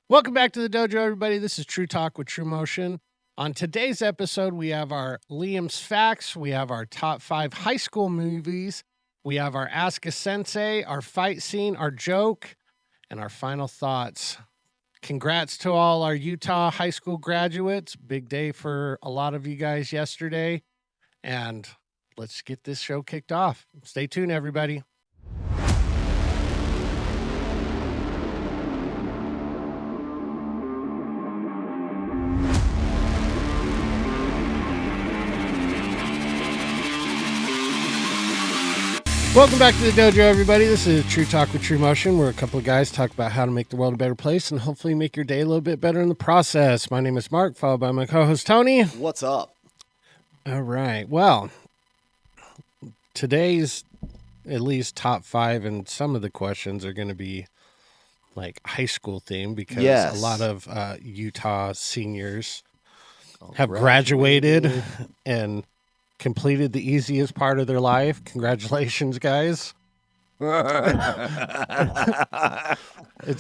Welcome back to the dojo, everybody. This is TruTalk with TruMotion. On today's episode, we have our Liam's Facts, we have our top 5 high school movies, we have our Ask a Sensei, our fight scene, our joke, and our final thoughts. Congrats to all our Utah high school graduates. Big day for a lot of you guys yesterday. And let's get this show kicked off. Stay tuned, everybody. Welcome back to the dojo, everybody. This is True Talk with TruMotion, where a couple of guys talk about how to make the world a better place and hopefully make your day a little bit better in the process. My name is Mark, followed by my co-host Tony. What's up? All right. Well, today's at least top 5, and some of the questions are going to be like high school themed because a lot of Utah seniors have graduated and completed the easiest part of their life. Congratulations, guys. It's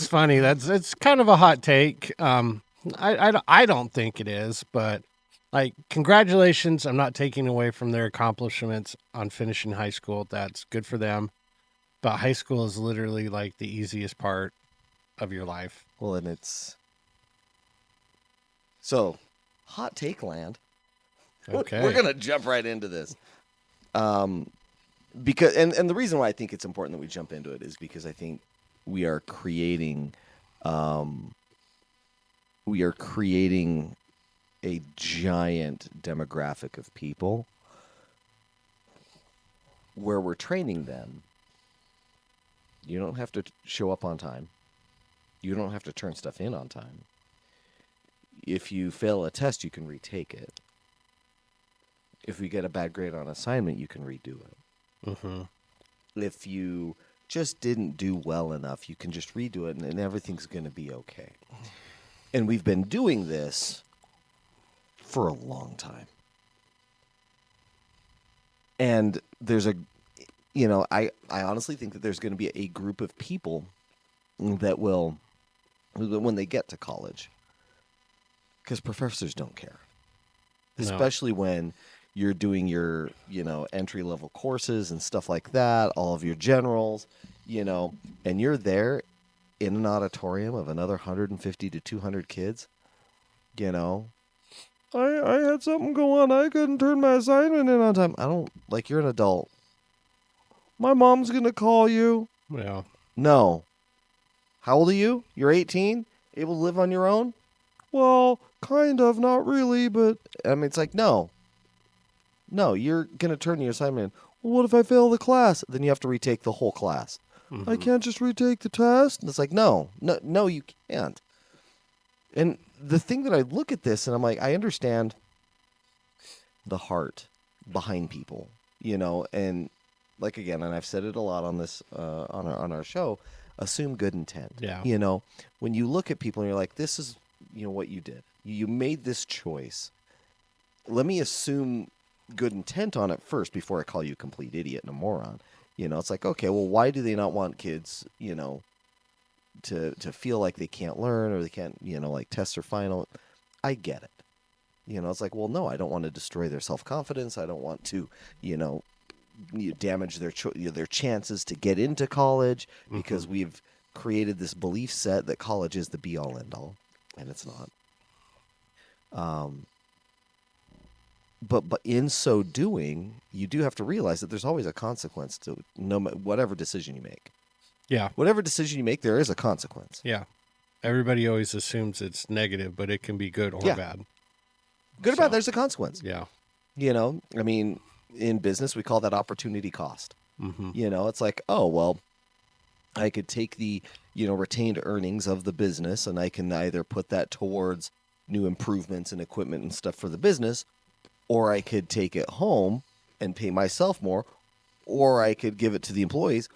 funny. It's kind of a hot take. I don't think it is, but like, congratulations. I'm not taking away from their accomplishments on finishing high school. That's good for them. But high school is literally like the easiest part of your life. Well, and it's so hot take land. Okay. We're going to jump right into this. Because and the reason why I think it's important that we jump into it is because I think we are creating a giant demographic of people where we're training them. You don't have to show up on time. You don't have to turn stuff in on time. If you fail a test, you can retake it. If you get a bad grade on assignment, you can redo it. Mm-hmm. If you just didn't do well enough, you can just redo it, and everything's going to be okay. And we've been doing this for a long time. And there's I honestly think that there's going to be a group of people that will, when they get to college, because professors don't care. Especially when you're doing your, entry-level courses and stuff like that, all of your generals, and you're there in an auditorium of another 150 to 200 kids, I had something go on. I couldn't turn my assignment in on time. You're an adult. My mom's going to call you. Yeah. No. How old are you? You're 18? Able to live on your own? Well, kind of, not really, but it's like, no, you're going to turn your assignment in. Well, what if I fail the class? Then you have to retake the whole class. Mm-hmm. I can't just retake the test? And it's like, no, you can't. And the thing that I look at this and I'm like, I understand the heart behind people, and like, again, and I've said it a lot on this, on our show, assume good intent. Yeah. When you look at people and you're like, this is, what you did. You made this choice. Let me assume good intent on it first before I call you a complete idiot and a moron. It's like, okay, well, why do they not want kids, to feel like they can't learn or they can't, test their final? I get it. It's like, well, no, I don't want to destroy their self-confidence. I don't want to, damage their chances to get into college because we've created this belief set that college is the be-all, end-all. And it's not. But in so doing, you do have to realize that there's always a consequence to whatever decision you make. Yeah. Whatever decision you make, there is a consequence. Yeah. Everybody always assumes it's negative, but it can be good or bad. Good or bad, there's a consequence. Yeah. In business, we call that opportunity cost. Mm-hmm. It's like, oh, well, I could take the, retained earnings of the business and I can either put that towards new improvements and equipment and stuff for the business, or I could take it home and pay myself more, or I could give it to the employees,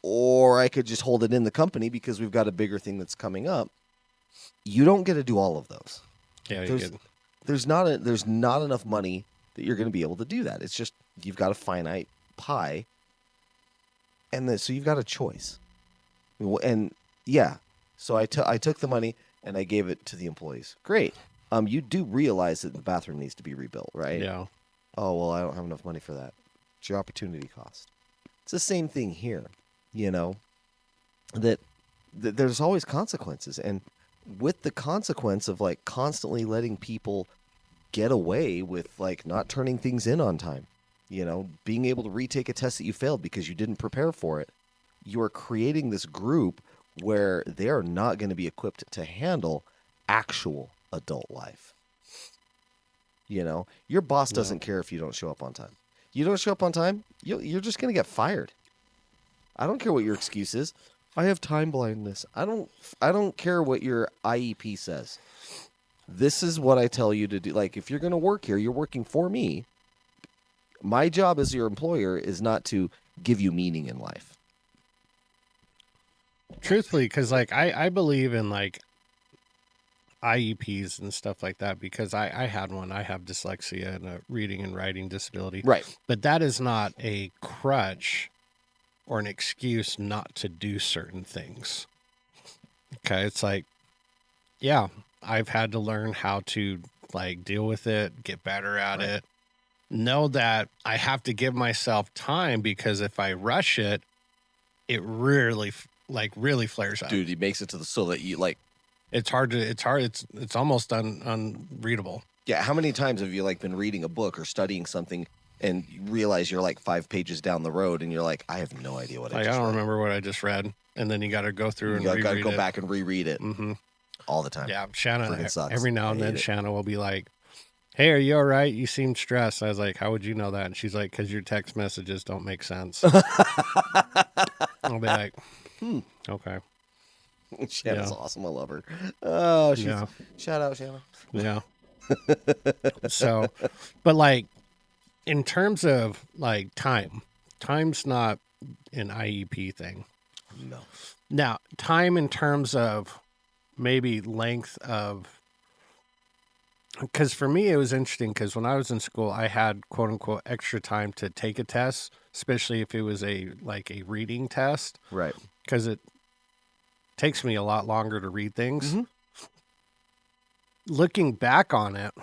or I could just hold it in the company because we've got a bigger thing that's coming up. You don't get to do all of those. Yeah, you did. There's not enough money that you're going to be able to do that. It's just you've got a finite pie, and so you've got a choice. And yeah, So I took the money and I gave it to the employees. Great. You do realize that the bathroom needs to be rebuilt, right? Yeah. Oh, well, I don't have enough money for that. It's your opportunity cost. It's the same thing here, that there's always consequences. And with the consequence of like constantly letting people get away with like not turning things in on time, being able to retake a test that you failed because you didn't prepare for it, you are creating this group where they are not going to be equipped to handle actual adult life. Your boss doesn't care if you don't show up on time. You don't show up on time, you're just going to get fired. I don't care what your excuse is. I have time blindness. I don't care what your IEP says. This is what I tell you to do. Like, if you're going to work here, you're working for me. My job as your employer is not to give you meaning in life. Truthfully, because like I believe in like IEPs and stuff like that, because I had one. I have dyslexia and a reading and writing disability. Right. But that is not a crutch or an excuse not to do certain things. Okay. It's like, yeah, I've had to learn how to like deal with it, get better at it, know that I have to give myself time, because if I rush it, it really flares up. Dude, he makes it to the, so that you like, it's almost unreadable. Yeah. How many times have you like been reading a book or studying something and you realize you're like 5 pages down the road and you're like, I have no idea what I just read. I don't remember what I just read. And then you got to go through and reread it. You got to go back and reread it all the time. Yeah. Shanna, sucks. Every now and then Shanna will be like, hey, are you all right? You seem stressed. I was like, how would you know that? And she's like, because your text messages don't make sense. I'll be like, okay. Shanna's awesome. I love her. Oh, shout out, Shanna. Yeah. So, but like, in terms of like time's not an IEP thing. No. Now, time in terms of maybe length of, because for me, it was interesting because when I was in school, I had quote unquote extra time to take a test, especially if it was a reading test. Right. Because it takes me a lot longer to read things. Looking back on it,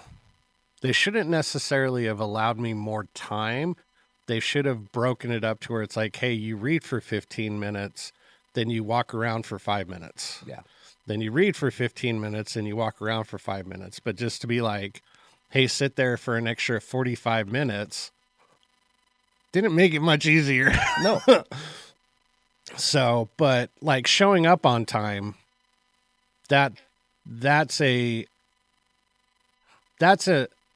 they shouldn't necessarily have allowed me more time. They should have broken it up to where it's like, hey, you read for 15 minutes, then you walk around for 5 minutes. Yeah. Then you read for 15 minutes and you walk around for 5 minutes. But just to be like, hey, sit there for an extra 45 minutes didn't make it much easier. No. So, but like showing up on time, that's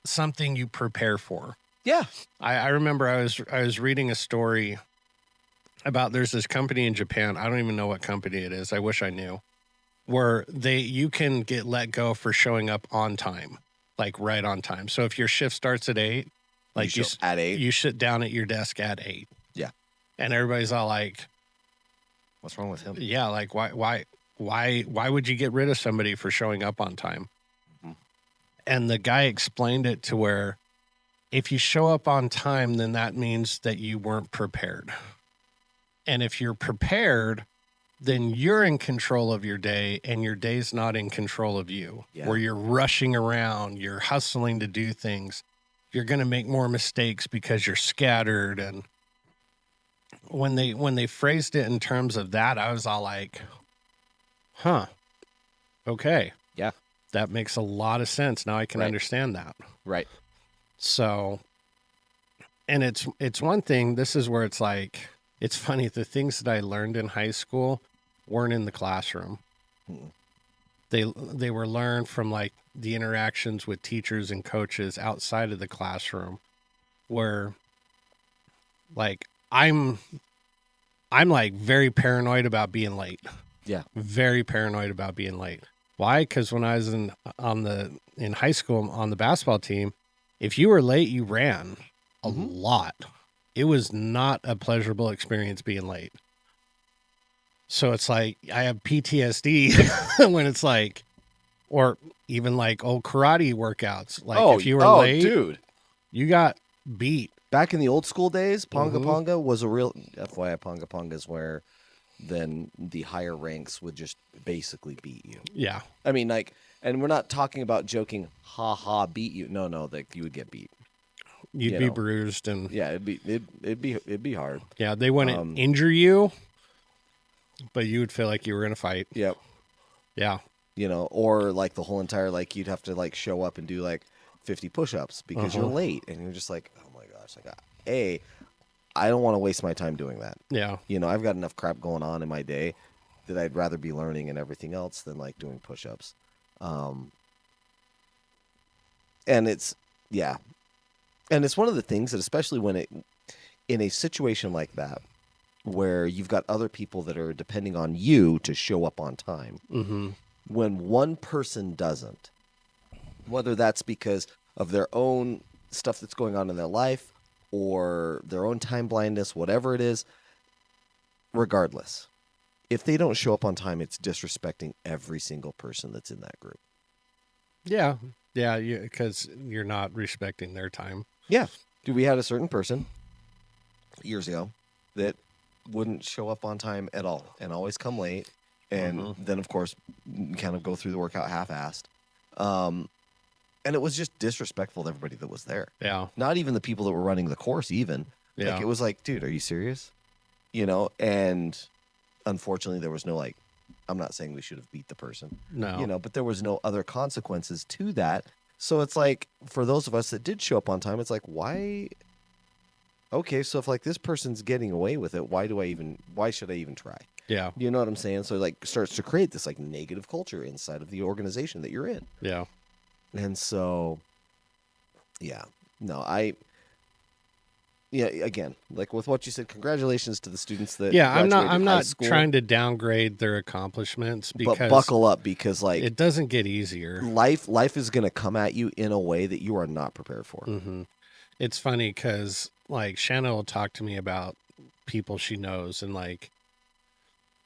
something you prepare for. Yeah. I remember I was reading a story about, there's this company in Japan. I don't even know what company it is. I wish I knew. Where you can get let go for showing up on time, like right on time. So if your shift starts at 8, like at 8, you sit down at your desk at 8. Yeah. And everybody's all like, what's wrong with him? Yeah. Like why would you get rid of somebody for showing up on time? And the guy explained it to where if you show up on time, then that means that you weren't prepared. And if you're prepared, then you're in control of your day and your day's not in control of you. Yeah. Where you're rushing around, you're hustling to do things. You're going to make more mistakes because you're scattered. And when they phrased it in terms of that, I was all like, huh, okay. Yeah. That makes a lot of sense. Now I can understand that. Right. So, and it's one thing, this is where it's like, it's funny, the things that I learned in high school weren't in the classroom. They were learned from like the interactions with teachers and coaches outside of the classroom, where like I'm like very paranoid about being late. Yeah. Very paranoid about being late. Why? Because when I was in high school on the basketball team, if you were late, you ran a lot. It was not a pleasurable experience being late. So it's like I have PTSD when it's like, or even like old karate workouts. Like if you were late, dude, you got beat. Back in the old school days, Ponga Ponga was a real FYI. Ponga Ponga is where then the higher ranks would just basically beat you. Yeah. I mean, like, and we're not talking about joking, ha ha, beat you. No, like you would get beat. You'd be bruised and yeah, it'd be hard. Yeah, they wouldn't injure you, but you would feel like you were in a fight. Yep. Yeah. Or like the whole entire, like you'd have to like show up and do like 50 push-ups because you're late, and you're just like, oh my gosh, like, I don't want to waste my time doing that. Yeah. I've got enough crap going on in my day that I'd rather be learning and everything else than like doing push-ups. And it's one of the things that, especially when in a situation like that, where you've got other people that are depending on you to show up on time, when one person doesn't, whether that's because of their own stuff that's going on in their life or their own time blindness, whatever it is, regardless, if they don't show up on time, it's disrespecting every single person that's in that group. Yeah. Yeah, because you're not respecting their time. Yeah. Dude, we had a certain person years ago that wouldn't show up on time at all and always come late. And then, of course, kind of go through the workout half-assed. And it was just disrespectful to everybody that was there. Yeah. Not even the people that were running the course even. Yeah. Like, it was like, dude, are you serious? And unfortunately there was no, like, I'm not saying we should have beat the person. No. But there was no other consequences to that. So it's like, for those of us that did show up on time, it's like, why? Okay, so if like this person's getting away with it, why should I even try? Yeah. You know what I'm saying? So it like starts to create this like negative culture inside of the organization that you're in. Yeah. And so, yeah, no, again, like with what you said, congratulations to the students that I'm not trying to downgrade their accomplishments, because but buckle up, because like it doesn't get easier. Life is going to come at you in a way that you are not prepared for. It's funny because like Shanna will talk to me about people she knows and like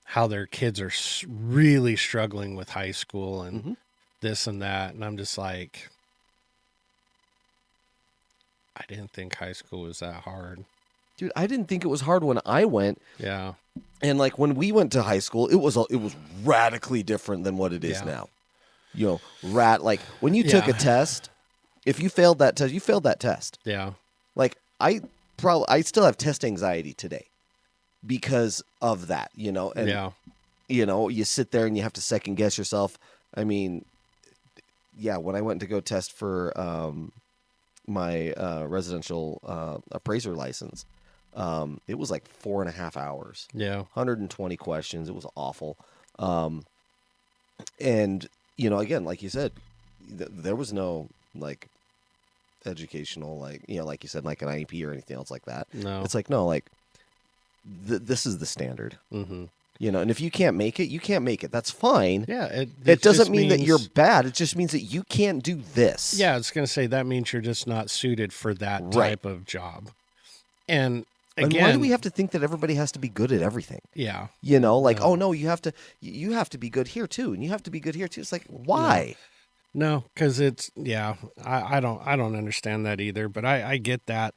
how their kids are really struggling with high school and this and that. And I'm just like, I didn't think high school was that hard. Dude, I didn't think it was hard when I went. Yeah. And like when we went to high school, it was radically different than what it is now. Like when you took a test, if you failed that test, you failed that test. Yeah. Like I still have test anxiety today because of that, and you sit there and you have to second guess yourself. I mean, when I went to go test for my residential appraiser license, it was like 4.5 hours. Yeah. 120 questions. It was awful. And again, like you said, there was no like educational, like, like you said, like an IEP or anything else like that. No. It's like, no, like this is the standard. And if you can't make it, you can't make it. That's fine. Yeah. It doesn't mean that you're bad. It just means that you can't do this. Yeah. I was going to say that means you're just not suited for that type of job. And again, why do we have to think that everybody has to be good at everything? Yeah. Oh no, you have to be good here too. And you have to be good here too. It's like, why? No, because it's, I don't understand that either, but I get that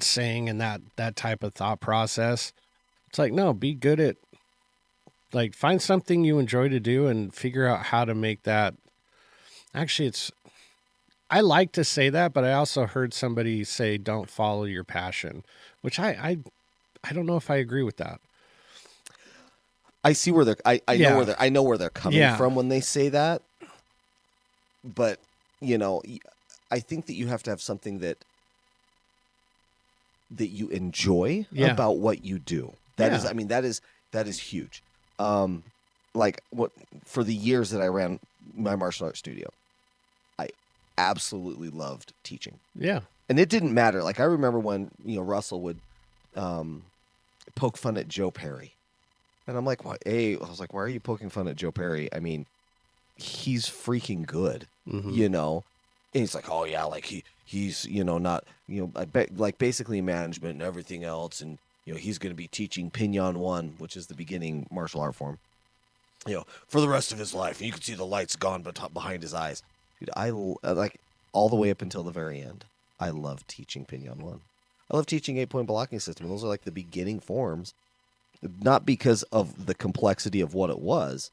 saying and that type of thought process. It's like, no, be good at, like, find something you enjoy to do and figure out how to make that. Actually, I like to say that, but I also heard somebody say, don't follow your passion, which I don't know if I agree with that. I see where they're, I know where they're coming from when they say that. But, I think that you have to have something that you enjoy about what you do. That is huge. Like for the years that I ran my martial arts studio, I absolutely loved teaching. Yeah. And it didn't matter. Like I remember when, Russell would poke fun at Joe Perry. And I'm like, I was like, why are you poking fun at Joe Perry? I mean, he's freaking good, And he's like, oh yeah, like he's, not, like basically management and everything else. And, he's going to be teaching Pinyon 1, which is the beginning martial art form, for the rest of his life. And you can see the lights gone behind his eyes. Dude, I like all the way up until the very end. I love teaching Pinyon 1. I love teaching 8-point blocking system. Those are like the beginning forms Not because of the complexity of what it was,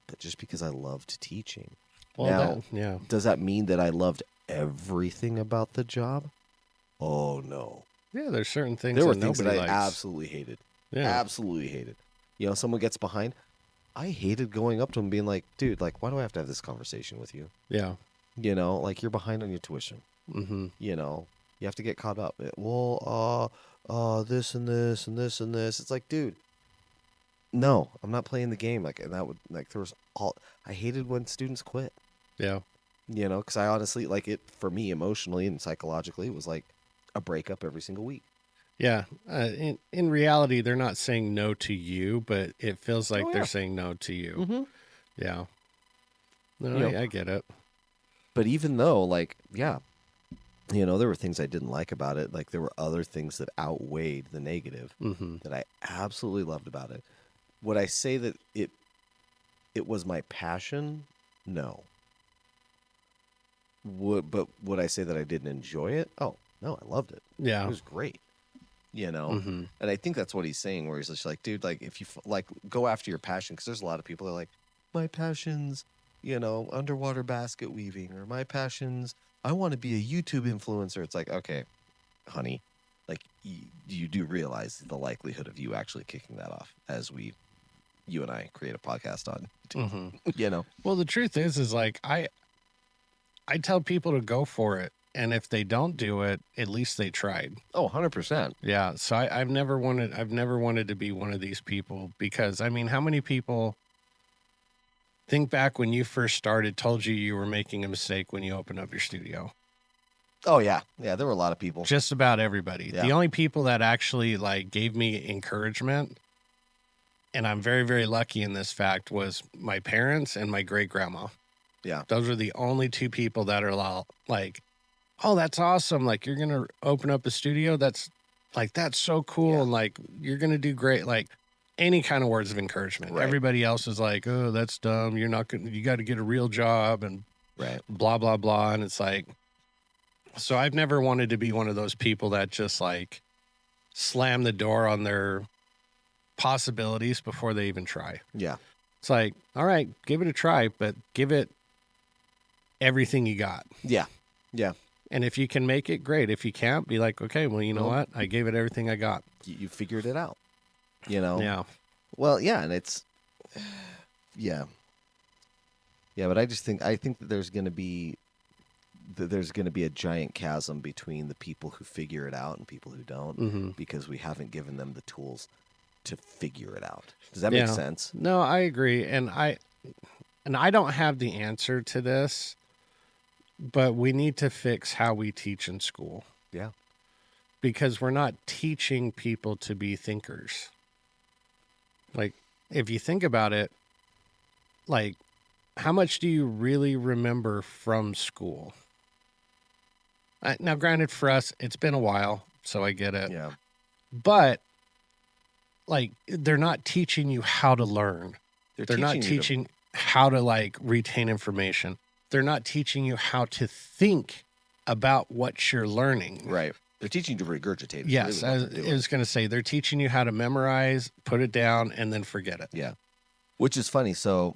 but just because I loved teaching. Well, Now, does that mean that I loved everything about the job? Oh, no. Yeah, there's certain things There were that things that nobody I likes. absolutely hated. Yeah. Absolutely hated. You know, someone gets behind. I hated going up to him and being like, dude, like, why do I have to have this conversation with you? Yeah. You know, like, you're behind on your tuition. Mm-hmm. You know, you have to get caught up. Well, this and this and this and this. It's like, dude, no, I'm not playing the game. Like, and that would, like, there was all, I hated when students quit. Yeah. You know, because I honestly, like, it, for me, emotionally and psychologically, it was like a breakup every single week. Yeah. In reality, they're not saying no to you, but it feels like they're saying no to you. Mm-hmm. Yeah. No, You know, I get it. But even though, like, yeah, you know, there were things I didn't like about it. Like, there were other things that outweighed the negative that I absolutely loved about it. Would I say that it was my passion? No. But would I say that I didn't enjoy it? Oh, no, I loved it. Yeah. It was great. You know? And I think that's what he's saying, where he's just like, dude, like, if you, like, go after your passion, because there's a lot of people that are like, my passion's, you know, underwater basket weaving, or my passion's, I want to be a YouTube influencer. It's like, okay, honey, like, you do realize the likelihood of you actually kicking that off as you and I create a podcast on YouTube, you know? Well, the truth is like, I tell people to go for it. And if they don't do it, at least they tried. Oh, 100%. Yeah. So I've never wanted to be one of these people, because I mean, how many people think back when you first started told you were making a mistake when you opened up your studio? Oh, yeah. Yeah, there were a lot of people. Just about everybody. Yeah. The only people that actually like gave me encouragement, and I'm very, very lucky in this fact, was my parents and my great grandma. Yeah. Those are the only two people that are like, oh, that's awesome. Like, you're going to open up a studio. That's so cool. Yeah. And like, you're going to do great. Like, any kind of words of encouragement. Right. Everybody else is like, oh, that's dumb. You're not going to, you got to get a real job and blah, blah, blah. And it's like, so I've never wanted to be one of those people that just like slam the door on their possibilities before they even try. Yeah. It's like, all right, give it a try, but give it everything you got. Yeah. Yeah. And if you can make it, great. If you can't, be like, okay, well, you know what? I gave it everything I got. You figured it out, you know? Yeah. Well, yeah, and it's, yeah. Yeah, but I think that there's going to be a giant chasm between the people who figure it out and people who don't, because we haven't given them the tools to figure it out. Does that make sense? No, I agree. And I don't have the answer to this, but we need to fix how we teach in school. Yeah. Because we're not teaching people to be thinkers. Like, if you think about it, like, how much do you really remember from school? Now, granted, for us, it's been a while, so I get it. Yeah. But, like, they're not teaching you how to learn. They're not teaching how to, like, retain information. They're not teaching you how to think about what you're learning. Right. They're teaching you to regurgitate. Yes, really I was going to say, they're teaching you how to memorize, put it down, and then forget it. Yeah. Which is funny. So,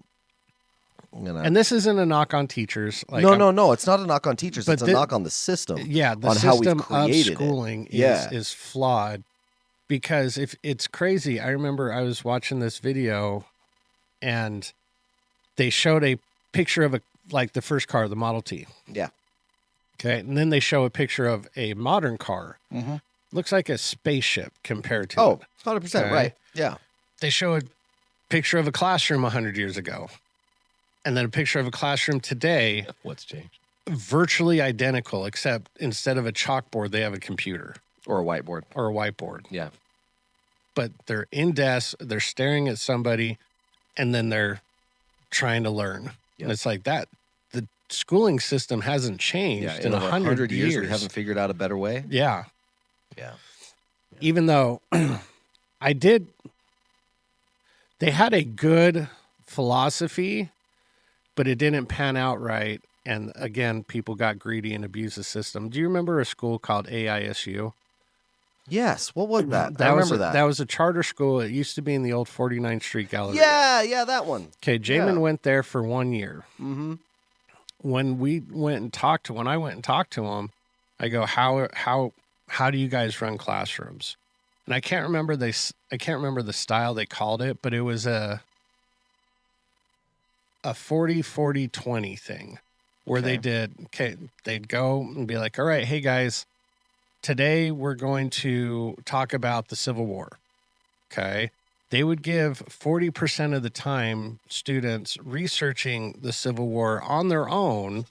and this isn't a knock on teachers. Like, no. It's not a knock on teachers. It's a knock on the system. Yeah, the system of schooling is flawed, because if it's crazy. I remember I was watching this video, and they showed a picture of the first car, the Model T. Yeah. Okay, and then they show a picture of a modern car. Looks like a spaceship compared to it. 100%, okay? right. Yeah. They show a picture of a classroom 100 years ago, and then a picture of a classroom today. What's changed? Virtually identical, except instead of a chalkboard, they have a computer. Or a whiteboard. Yeah. But they're in desks, they're staring at somebody, and then they're trying to learn. Yep. And it's like that. The schooling system hasn't changed in 100 years. We haven't figured out a better way. Yeah. Yeah. Even though they had a good philosophy, but it didn't pan out right. And again, people got greedy and abused the system. Do you remember a school called AISU? Yes. What was that? I That was remember that. That was a charter school. It used to be in the old 49th Street Gallery. Yeah, that one. Okay, Jamin Yeah. went there for 1 year. Mm-hmm. When I went and talked to him, I go, how do you guys run classrooms? And I can't remember the style they called it, but it was a 40-40-20 thing where they'd go and be like, all right, hey guys, today we're going to talk about the Civil War. Okay. They would give 40% of the time students researching the Civil War on their own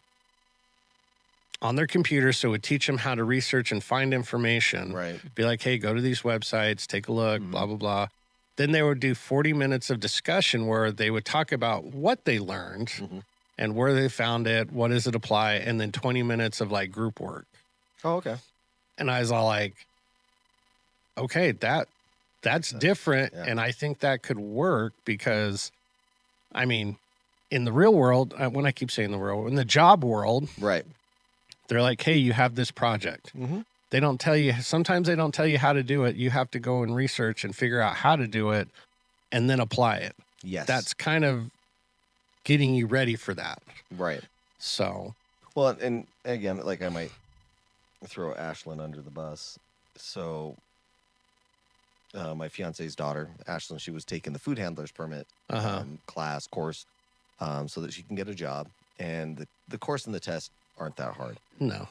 on their computer. So it would teach them how to research and find information. Right. Be like, hey, go to these websites, take a look, blah, blah, blah. Then they would do 40 minutes of discussion where they would talk about what they learned and where they found it, what does it apply, and then 20 minutes of like group work. Oh, okay. And I was all like, okay, that's different. Yeah. And I think that could work because, I mean, in the real world, when I keep saying the real world, in the job world, right, they're like, hey, you have this project. They don't tell you, sometimes they don't tell you how to do it. You have to go and research and figure out how to do it and then apply it. Yes. That's kind of getting you ready for that. Right. So. Well, and again, like I might throw Ashlyn under the bus. So my fiance's daughter, Ashlyn, she was taking the food handler's permit course so that she can get a job. And the course and the test aren't that hard. No.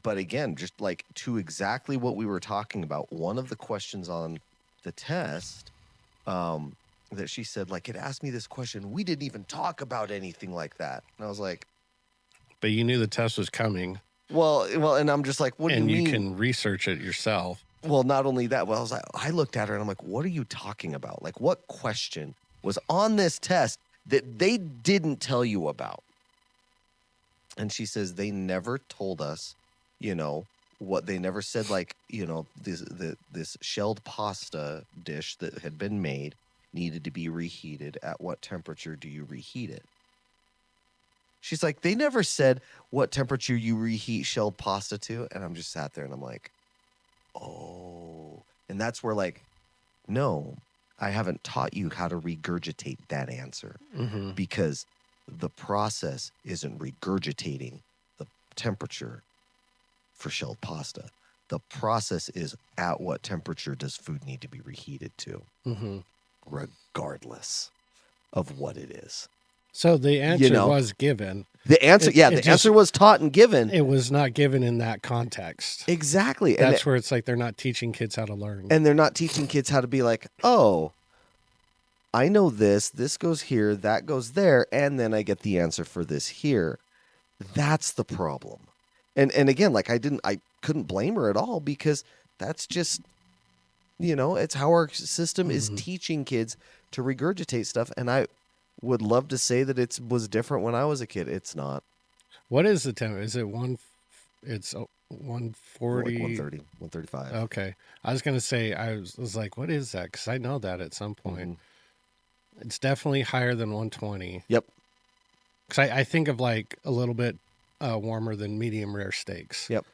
But again, just like to exactly what we were talking about, one of the questions on the test that she said, like, it asked me this question. We didn't even talk about anything like that. And I was like. But you knew the test was coming. Well, and I'm just like, what do you mean? And you can research it yourself. Well, not only that, well, I looked at her and I'm like, what are you talking about? Like, what question was on this test that they didn't tell you about? And she says, they never told us, what they never said, like, this shelled pasta dish that had been made needed to be reheated. At what temperature do you reheat it? She's like, they never said what temperature you reheat shelled pasta to. And I'm just sat there and I'm like, oh. And that's where, like, no, I haven't taught you how to regurgitate that answer because the process isn't regurgitating the temperature for shelled pasta. The process is at what temperature does food need to be reheated to, regardless of what it is. So the answer was given. The answer, the answer was taught and given. It was not given in that context. Exactly. That's where it's like they're not teaching kids how to learn. And they're not teaching kids how to be like, oh, I know this goes here, that goes there, and then I get the answer for this here. That's the problem. And again, like I couldn't blame her at all because that's just, it's how our system is teaching kids to regurgitate stuff. And I would love to say that it was different when I was a kid. It's not. What is the temperature? Is it it's 140? Like 130, 135. Okay. I was going to say, I was like, what is that? Because I know that at some point. It's definitely higher than 120. Yep. Because I think of like a little bit warmer than medium rare steaks. Yep.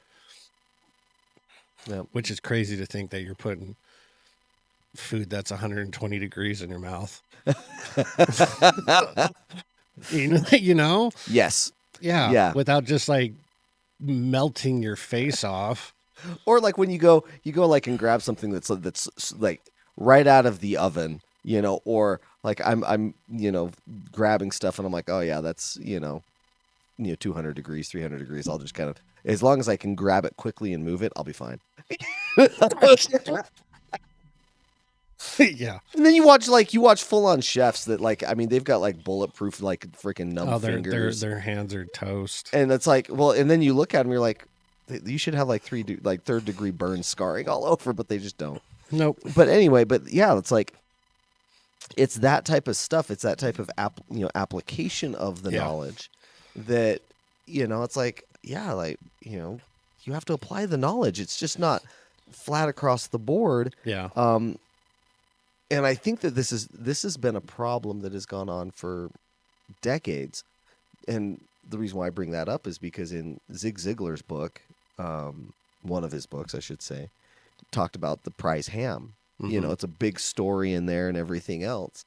Which is crazy to think that you're putting food that's 120 degrees in your mouth. you know? Yes. Yeah. Without just like melting your face off. Or like when you go like and grab something that's like right out of the oven, or like I'm grabbing stuff and I'm like, oh yeah, that's 200 degrees, 300 degrees. I'll just kind of, as long as I can grab it quickly and move it, I'll be fine. Yeah. And then you watch full on chefs that they've got like bulletproof, like freaking numb fingers. Their hands are toast. And it's like, well, and then you look at them, you're like, you should have like third degree burn scarring all over, but they just don't. Nope. But anyway, yeah, it's like, it's that type of stuff. It's that type of application of the knowledge that, it's like, yeah, like, you have to apply the knowledge. It's just not flat across the board. Yeah. And I think that this has been a problem that has gone on for decades. And the reason why I bring that up is because in Zig Ziglar's book, one of his books, I should say, talked about the prize ham. Mm-hmm. You know, it's a big story in there and everything else.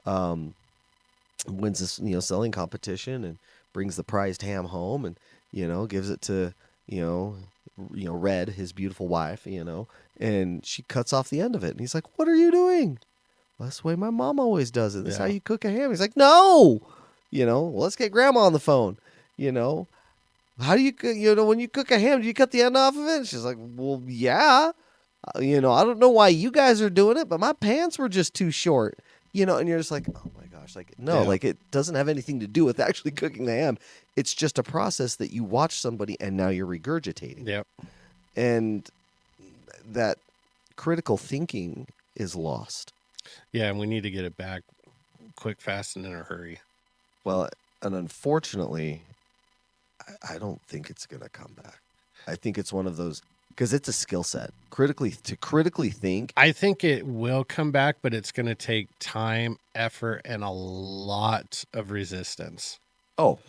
Wins this, selling competition and brings the prized ham home and, gives it to, Red, his beautiful wife, and she cuts off the end of it. And he's like, "What are you doing?" "Well, that's the way my mom always does it. That's how you cook a ham." He's like, "No, well, let's get grandma on the phone. How do you, when you cook a ham, do you cut the end off of it?" And she's like, "Well, yeah. I don't know why you guys are doing it, but my pants were just too short." And you're just like, oh my gosh, like, no, like it doesn't have anything to do with actually cooking the ham. It's just a process that you watch somebody and now you're regurgitating. Yep. And that critical thinking is lost. Yeah, and we need to get it back quick, fast, and in a hurry. Well, and unfortunately, I don't think it's going to come back. I think it's one of those, because it's a skill set. To critically think. I think it will come back, but it's going to take time, effort, and a lot of resistance. Oh,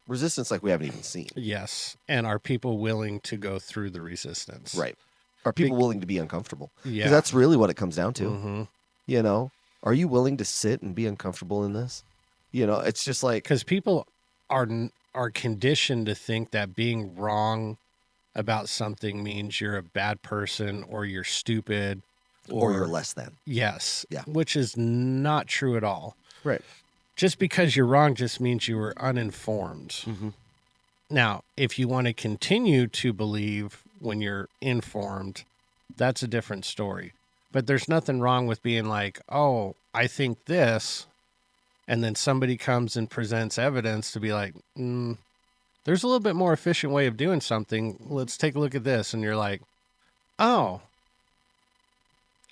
resistance like we haven't even seen. Yes. And are people willing to go through the resistance? Right. Are people willing to be uncomfortable? Yeah. Because that's really what it comes down to. Mm-hmm. Are you willing to sit and be uncomfortable in this? It's just like... Because people are conditioned to think that being wrong about something means you're a bad person or you're stupid or you're less than. Yes. Yeah. Which is not true at all. Right. Just because you're wrong just means you were uninformed. Mm-hmm. Now, if you want to continue to believe when you're informed, that's a different story. But there's nothing wrong with being like, "Oh, I think this," and then somebody comes and presents evidence to be like, "There's a little bit more efficient way of doing something. Let's take a look at this." And you're like, "Oh,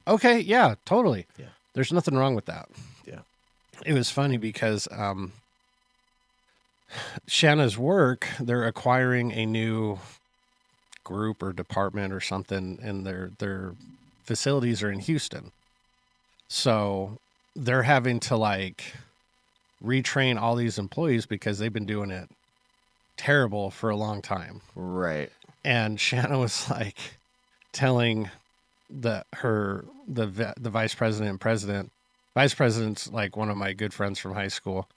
okay, yeah, totally." Yeah. There's nothing wrong with that. Yeah. It was funny because Shanna's work, they're acquiring a new group or department or something, and their facilities are in Houston. So they're having to like retrain all these employees because they've been doing it terrible for a long time. Right. And Shanna was like telling the vice president and president. Vice president's like one of my good friends from high school.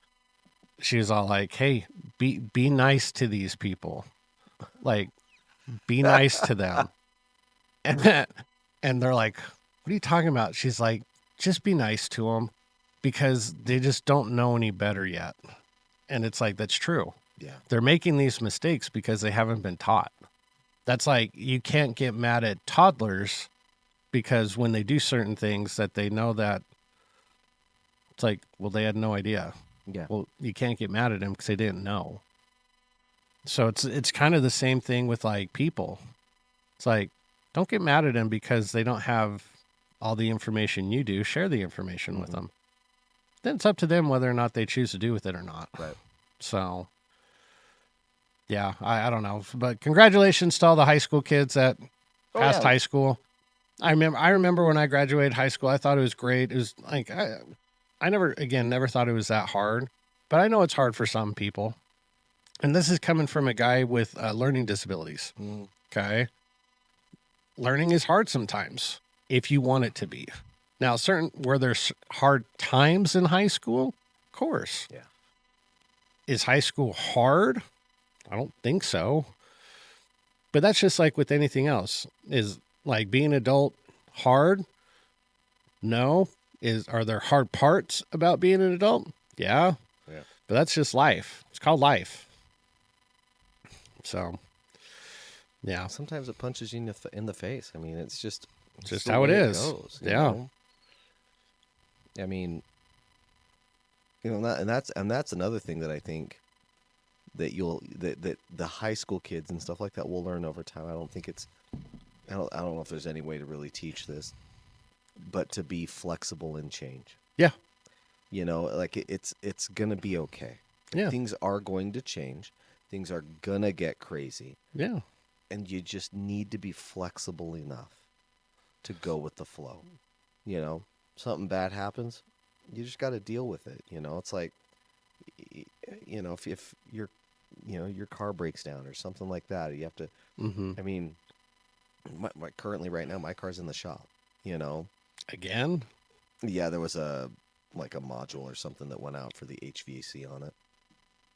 She was all like, "Hey, be nice to these people. Like, be nice to them." And they're like, "What are you talking about?" She's like, "Just be nice to them because they just don't know any better yet." And it's like, that's true. Yeah. They're making these mistakes because they haven't been taught. That's like, you can't get mad at toddlers because when they do certain things that they know that it's like, well, they had no idea. Yeah. Well, you can't get mad at them because they didn't know. So it's kind of the same thing with like people. It's like, don't get mad at them because they don't have all the information you do. Share the information with them. Then it's up to them whether or not they choose to do with it or not. Right. So, yeah, I don't know. But congratulations to all the high school kids that passed high school. I remember when I graduated high school, I thought it was great. It was like, I never thought it was that hard. But I know it's hard for some people. And this is coming from a guy with learning disabilities. Okay. Learning is hard sometimes if you want it to be. Now, where there's hard times in high school, of course. Yeah. Is high school hard? I don't think so. But that's just like with anything else. Is like being an adult hard? No. Are there hard parts about being an adult? Yeah. Yeah. But that's just life. It's called life. So, yeah. Sometimes it punches you in the face. I mean, it's just how it is. Goes, yeah. know? I mean, and that's another thing that I think that that the high school kids and stuff like that will learn over time. I don't know if there's any way to really teach this, but to be flexible and change. Yeah. Like it's gonna be okay. Yeah. Things are going to change. Things are gonna get crazy. Yeah. And you just need to be flexible enough to go with the flow. Something bad happens, you just got to deal with it. It's like, if your car breaks down or something like that, you have to, I mean, Currently, right now, my car's in the shop. Again? Yeah, there was a module or something that went out for the HVAC on it.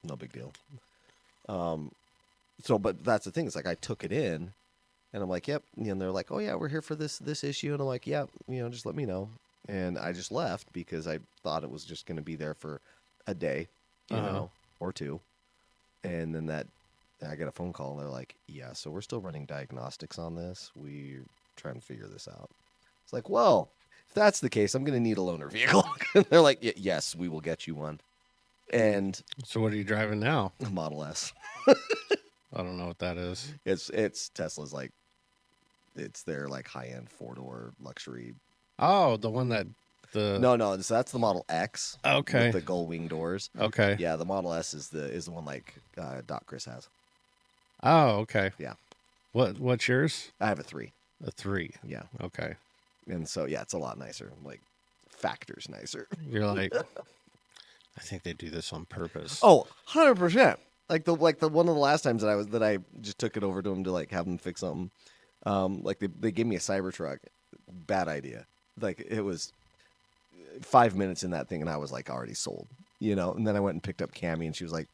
No big deal. But that's the thing. It's like I took it in, and I'm like, yep. And they're like, oh yeah, we're here for this issue, and I'm like, yep. Just let me know. And I just left because I thought it was just going to be there for a day, or two. And then I get a phone call, and they're like, yeah, so we're still running diagnostics on this. We're trying to figure this out. It's like, well, if that's the case, I'm going to need a loaner vehicle. And they're like, yes, we will get you one. And so what are you driving now? Model S. I don't know what that is. It's Tesla's it's their high-end 4-door luxury. Oh, the one that No, so that's the Model X. Okay. With the gull wing doors. Okay. Yeah, the Model S is the one Doc Chris has. Oh, okay. Yeah. What's yours? I have a 3. A 3. Yeah. Okay. And so yeah, it's a lot nicer. Factors nicer. You're like, I think they do this on purpose. Oh, 100%. The one of the last times that I just took it over to them to have them fix something. They gave me a Cybertruck. Bad idea. It was 5 minutes in that thing, and I was already sold. And then I went and picked up Cammie, and she was like,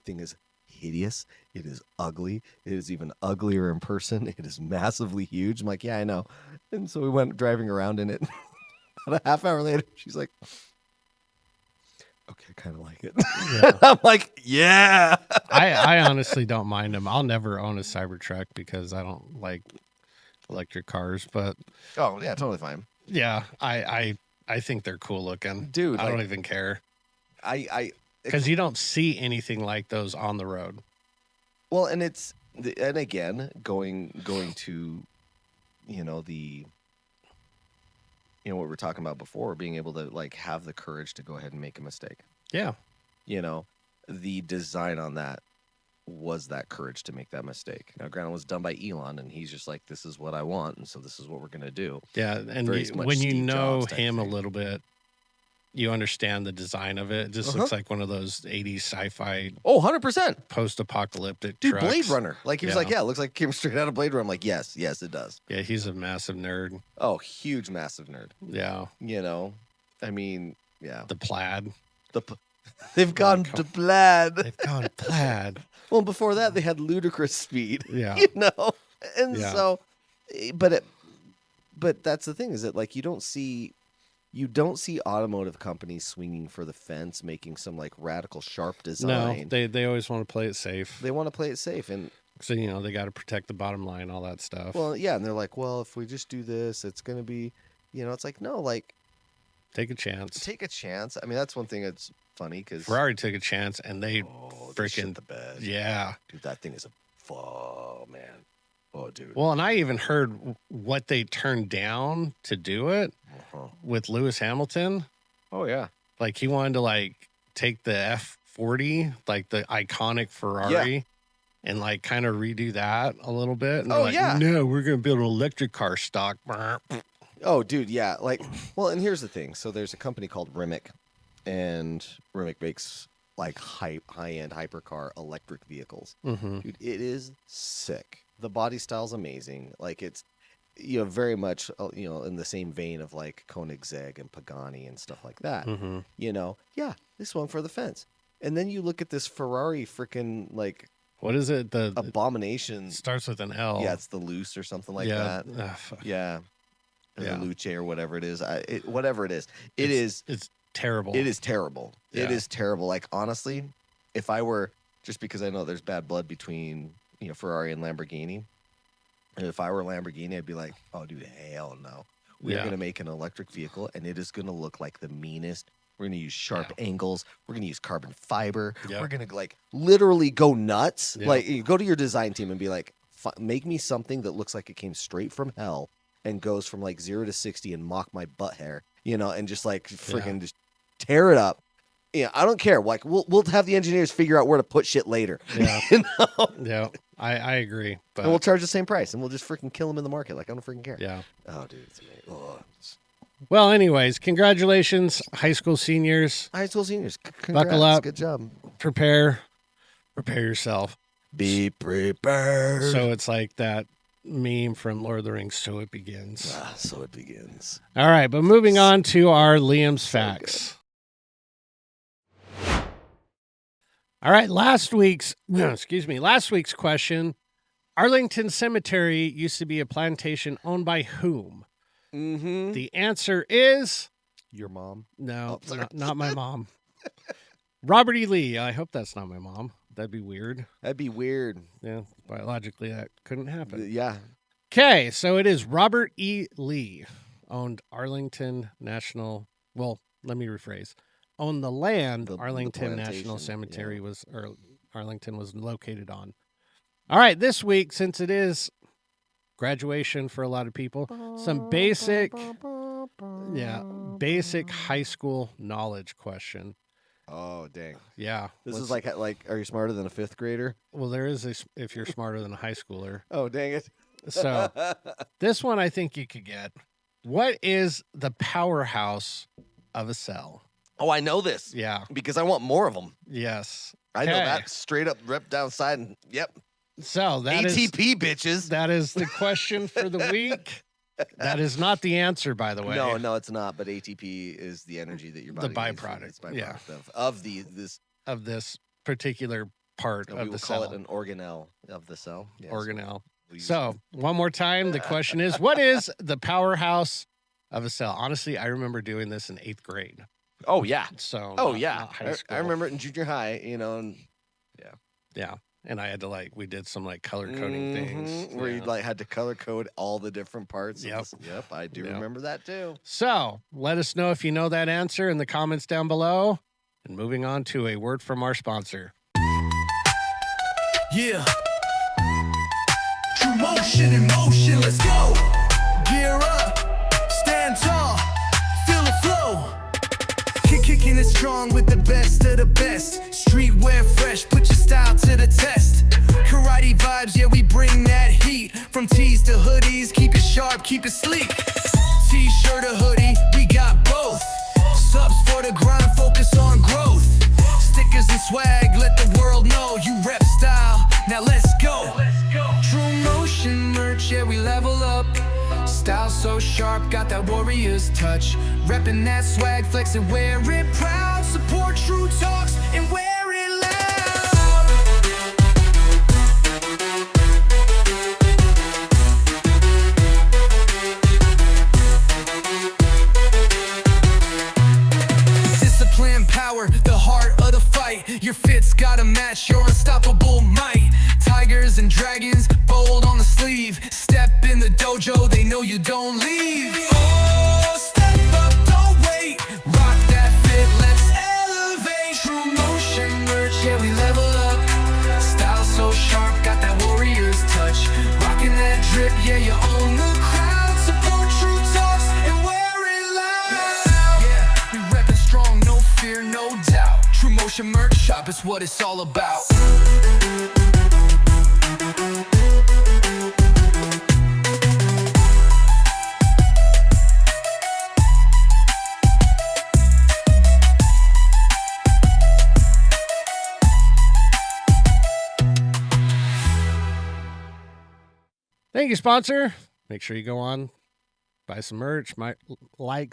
"The thing is hideous. It is ugly. It is even uglier in person. It is massively huge." I'm like, "Yeah, I know." And so we went driving around in it. About a half hour later, she's like, "Okay, I kind of like it." Yeah. I'm like, "Yeah." I honestly don't mind them. I'll never own a Cybertruck because I don't like electric cars. But oh yeah, totally fine. Yeah, I think they're cool looking, dude. I don't even care. Because you don't see anything like those on the road. Well, and and again, going to, what we were talking about before, being able to have the courage to go ahead and make a mistake. Yeah. The design on that was that courage to make that mistake. Now, granted, it was done by Elon, and he's just like, this is what I want, and so this is what we're going to do. Yeah, and when you know him a little bit, you understand the design of it. It just looks like one of those 80s sci-fi. Oh, 100%. Post-apocalyptic Dude, trucks. Blade Runner. He was like, yeah, it looks like it came straight out of Blade Runner. I'm like, yes, it does. Yeah, he's a massive nerd. Oh, huge, massive nerd. Yeah. I mean, yeah. The plaid. They've gone to plaid. They've gone plaid. Well, before that, they had ludicrous speed. Yeah. And so, but that's the thing, is that you don't see automotive companies swinging for the fence, making some radical sharp design. No, they always want to play it safe. They want to play it safe, and so they got to protect the bottom line, all that stuff. Well, yeah, and they're like, well, if we just do this, it's gonna be, it's like, no, take a chance. Take a chance. I mean, that's one thing that's funny because Ferrari took a chance and they freaking shit the bed. Yeah, dude, that thing is man. Oh, dude. Well, and I even heard what they turned down to do it with Lewis Hamilton. Oh yeah, he wanted to take the F40, the iconic Ferrari, and kind of redo that a little bit. And no, we're gonna build an electric car stock. Oh, dude, yeah. Well, and here's the thing. So there's a company called Rimac, and Rimac makes high-end hypercar electric vehicles. Mm-hmm. Dude, it is sick. The body style's amazing. It's very much in the same vein of Koenigsegg and Pagani and stuff like that. Mm-hmm. Yeah, this one for the fence. And then you look at this Ferrari freaking what is it? The abomination starts with an L. Yeah, it's the Luce or something like that. Yeah. The Luce or whatever it is. Whatever it is. It's terrible. It is terrible. Yeah. It is terrible. Honestly, if I were, just because I know there's bad blood between Ferrari and Lamborghini, and if I were Lamborghini, I'd be like, oh, dude, hell no. We're going to make an electric vehicle, and it is going to look like the meanest. We're going to use sharp angles. We're going to use carbon fiber. Yep. We're going to literally go nuts. Yep. You go to your design team and be like, make me something that looks like it came straight from hell and goes from 0 to 60 and mock my butt hair, and just freaking just tear it up. Yeah, I don't care. We'll have the engineers figure out where to put shit later. Yeah, Yeah, I agree. But and we'll charge the same price, and we'll just freaking kill them in the market. I don't freaking care. Yeah. Oh, dude, it's amazing. Oh. Well, anyways, congratulations, high school seniors. High school seniors, congrats. Buckle up. Good job. Prepare yourself. Be prepared. So it's that meme from Lord of the Rings, So It Begins. So it begins. All right, but moving on to our Liam's Facts. All right, last week's question. Arlington Cemetery used to be a plantation owned by whom? Mm-hmm. The answer is... Your mom? No, not my mom. Robert E. Lee. I hope that's not my mom. That'd be weird. That'd be weird. Yeah, biologically that couldn't happen. Yeah. Okay, so it is Robert E. Lee owned Arlington National. Well, let me rephrase. Owned the land Arlington National Cemetery Arlington was located on. All right, this week, since it is graduation for a lot of people, some basic high school knowledge question. Oh, dang. Yeah. This is like, are you smarter than a fifth grader? Well, there is if you're smarter than a high schooler. Oh, dang it. So this one I think you could get. What is the powerhouse of a cell? Oh, I know this. Yeah. Because I want more of them. Yes. I know that straight up ripped downside. And yep. So that ATP, bitches. That is the question for the week. That is not the answer, by the way. No, it's not. But ATP is the energy that your body the byproduct. It's byproduct of this particular part of the cell. We call it an organelle of the cell. Yes. Organelle. So one more time, the question is, what is the powerhouse of a cell? Honestly, I remember doing this in 8th grade. Oh yeah. So not high school. I remember it in junior high. And yeah. And I had to we did some color coding things where you had to color code all the different parts. Yep. I do remember that too. So let us know if you know that answer in the comments down below. And moving on to a word from our sponsor. Yeah. TruMotion in motion, let's go. Gear up, stand tall, feel the flow. Kicking it strong with the best of the best. Streetwear fresh, put your style to the test. Karate vibes, yeah, we bring that heat. From tees to hoodies, keep it sharp, keep it sleek. T-shirt or hoodie, we got both. Subs for the grind, focus on growth. Stickers and swag, let the world know you rep style. Now let's go. TruMotion merch, yeah, we level up. Style so sharp, got that warrior's touch. Reppin' that swag, flexin', wear it proud. Support TruTalks and wear it loud. Discipline, power, the heart of the fight. Your fit's gotta match your unstoppable might. Tigers and dragons, bold on the sleeve. Step in the dojo, they know you don't leave. Oh, step up, don't wait. Rock that fit, let's elevate. TruMotion merch, yeah, we level up. Style so sharp, got that warrior's touch. Rocking that drip, yeah, you own the crowd. Support TruTalks and wear it loud. Yeah, we reppin' strong, no fear, no doubt. TruMotion merch shop is what it's all about. Thank you, sponsor. Make sure you go on, buy some merch,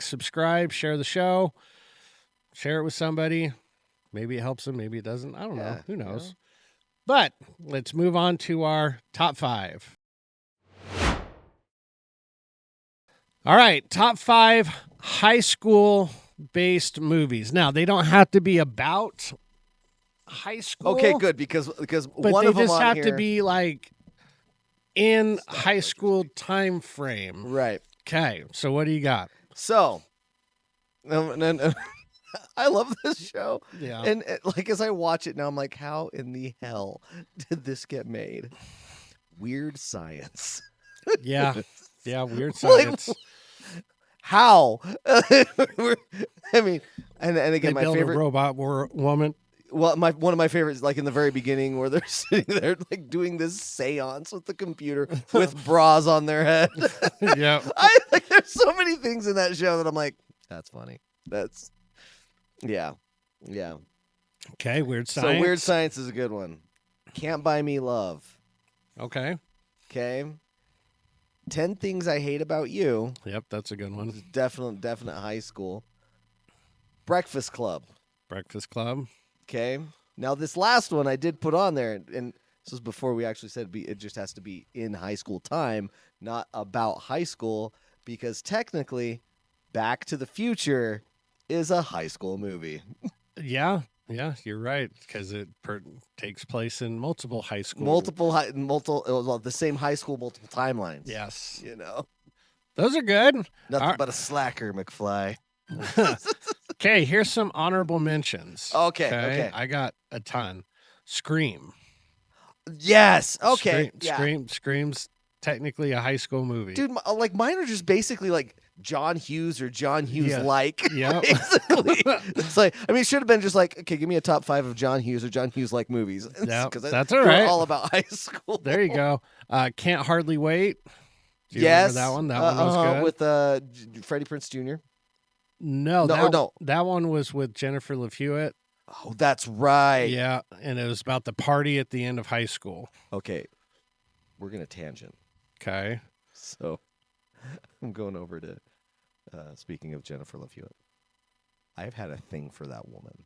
subscribe, share the show, share it with somebody. Maybe it helps them, maybe it doesn't. I don't know. Who knows? But let's move on to our top 5. All right, top 5 high school-based movies. Now, they don't have to be about high school. Okay, good, because but one they of them just on have here, to be in high school time frame. right. Okay, so what do you got? So, I love this show. Yeah. And as I watch it now, I'm like, how in the hell did this get made? Weird Science. Yeah. Yeah, Weird Science. How? I mean, and again, they my built favorite a robot woman. Well, one of my favorites, in the very beginning, where they're sitting there doing this seance with the computer with bras on their head. Yeah, there's so many things in that show that I'm like, that's funny. That's yeah. Okay, Weird Science. So Weird Science is a good one. Can't Buy Me Love. Okay. Okay. 10 Things I Hate About You. Yep, that's a good one. Definite high school. Breakfast Club. Breakfast Club. Okay. Now, this last one I did put on there, and this was before we actually said it just has to be in high school time, not about high school, because technically, Back to the Future is a high school movie. Yeah, you're right, because it takes place in multiple high school. Multiple, the same high school, multiple timelines. Yes. You know? Those are good. Nothing but a slacker, McFly. Okay, here's some honorable mentions. Okay. I got a ton. Scream. Yes. Okay. Scream's technically a high school movie. Dude, like mine are just basically like John Hughes or John Hughes like. Yeah. Basically. It's like, I mean, it should have been just like, okay, give me a top 5 of John Hughes or John Hughes like movies. Yeah, because that's all right. They're all about high school. There you go. Can't Hardly Wait. Do you Yes. remember that one? That one was good. With Freddie Prinze Jr. No. No. That one was with Jennifer Love Hewitt. Oh, that's right. Yeah, and it was about the party at the end of high school. Okay, we're gonna tangent. Okay. So I'm going over to speaking of Jennifer Love Hewitt. I've had a thing for that woman.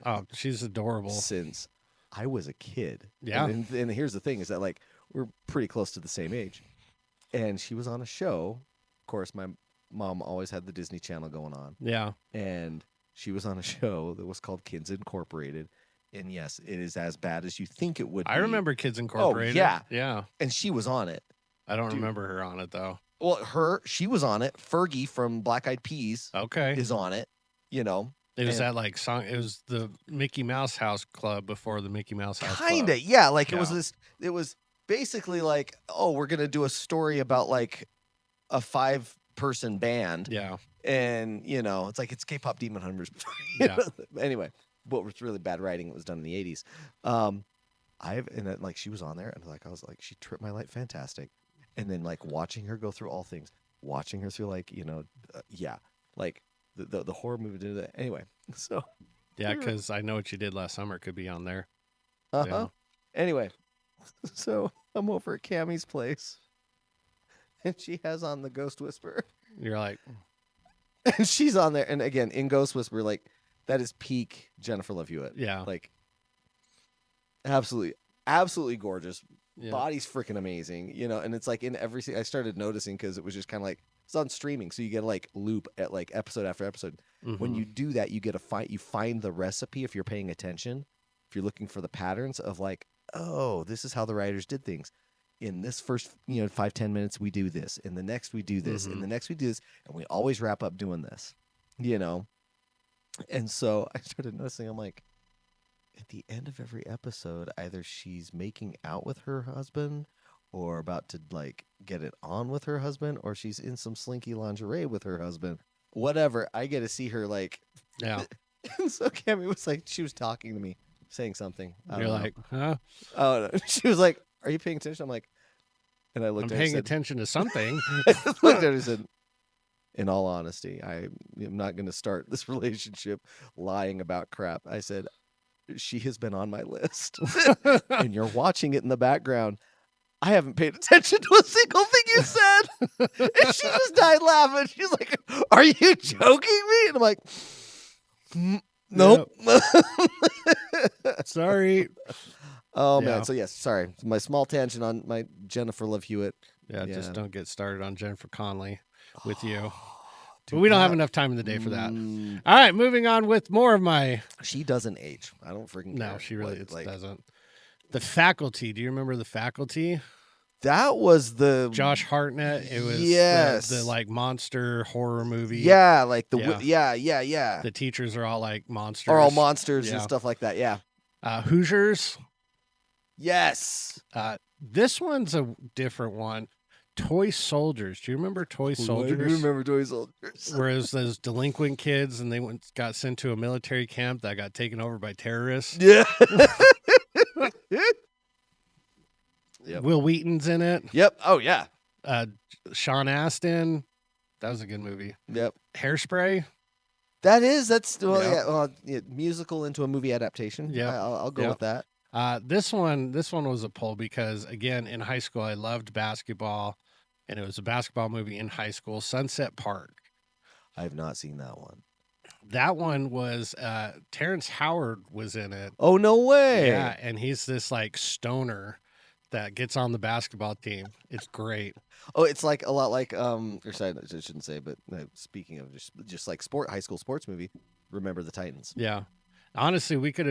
Oh, she's adorable. Since I was a kid. Yeah. And here's the thing is that like we're pretty close to the same age. And she was on a show. Of course, my mom always had the Disney Channel going on. Yeah. And she was on a show that was called Kids Incorporated. And yes, it is as bad as you think it would be. I remember Kids Incorporated. Oh, yeah. Yeah. And she was on it. I don't remember her on it, though. Well, she was on it. Fergie from Black Eyed Peas is on it, you know. It was that like song. It was the Mickey Mouse House Club before the Mickey Mouse House Club. Kinda, yeah. Like it was this. It was basically like, oh, we're gonna do a story about like a 5-person band. Yeah. And you know, it's like it's K-pop Demon Hunters. Yeah. Anyway, what was really bad writing was done in the 80s. Like she was on there, and like I was like, she tripped my light, fantastic. And then like watching her go through all things, watching her through like like the horror movie did that anyway. So yeah, because I Know What You Did Last Summer could be on there. Yeah. Anyway, so I'm over at Cammie's place, and she has on the Ghost Whisperer. You're like, and she's on there, and again in Ghost Whisperer, like that is peak Jennifer Love Hewitt. Yeah, like absolutely gorgeous. Yeah. Body's freaking amazing, you know. And it's like in everything I started noticing because it was just kind of like it's on streaming, so you get like loop at like episode after episode. Mm-hmm. When you do that, you get you find the recipe if you're paying attention. If you're looking for the patterns of like, oh, this is how the writers did things. In this first 5-10 minutes we do this, in the next we do this, in the next we do this, and we always wrap up doing this, you know. And so I started noticing, I'm like, at the end of every episode, either she's making out with her husband or about to like get it on with her husband, or she's in some slinky lingerie with her husband. Whatever. I get to see her like. Yeah. And so Cammie was like, she was talking to me, saying something. You're like, huh? Oh, no. She was like, are you paying attention? I'm like, and I looked I'm at her and paying attention to something. I looked at her and said, in all honesty, I am not going to start this relationship lying about crap. I said, she has been on my list, and you're watching it in the background. I haven't paid attention to a single thing you said. And she just died laughing. She's like, are you joking me? And I'm like, nope. Sorry. Oh, man. So, yes, sorry. My small tangent on my Jennifer Love Hewitt. Yeah, just don't get started on Jennifer Connelly with you. But we don't have enough time in the day for that. All right, moving on with more of my... She doesn't age. I don't freaking care. No, she really doesn't. The Faculty. Do you remember The Faculty? That was the... Josh Hartnett. It was the like monster horror movie. Yeah, like the... Yeah. The teachers are all like monsters. Are all monsters and stuff like that, yeah. Hoosiers. Yes. This one's a different one. Toy Soldiers. Do you remember Toy Soldiers? I do remember Toy Soldiers. Whereas those delinquent kids and they got sent to a military camp that got taken over by terrorists. Yeah. Yep. Will Wheaton's in it. Yep. Oh, yeah. Sean Astin. That was a good movie. Yep. Hairspray. That's musical into a movie adaptation. Yeah. I'll go with that. This one was a pull because again in high school I loved basketball. and it was a basketball movie in high school, Sunset Park. I have not seen that one. That one was Terrence Howard was in it. Oh, no way. Yeah, and he's this like stoner that gets on the basketball team. It's great. Oh, it's like a lot like or sorry, I shouldn't say, but speaking of just like high school sports movie, Remember the Titans. Yeah. Honestly, I could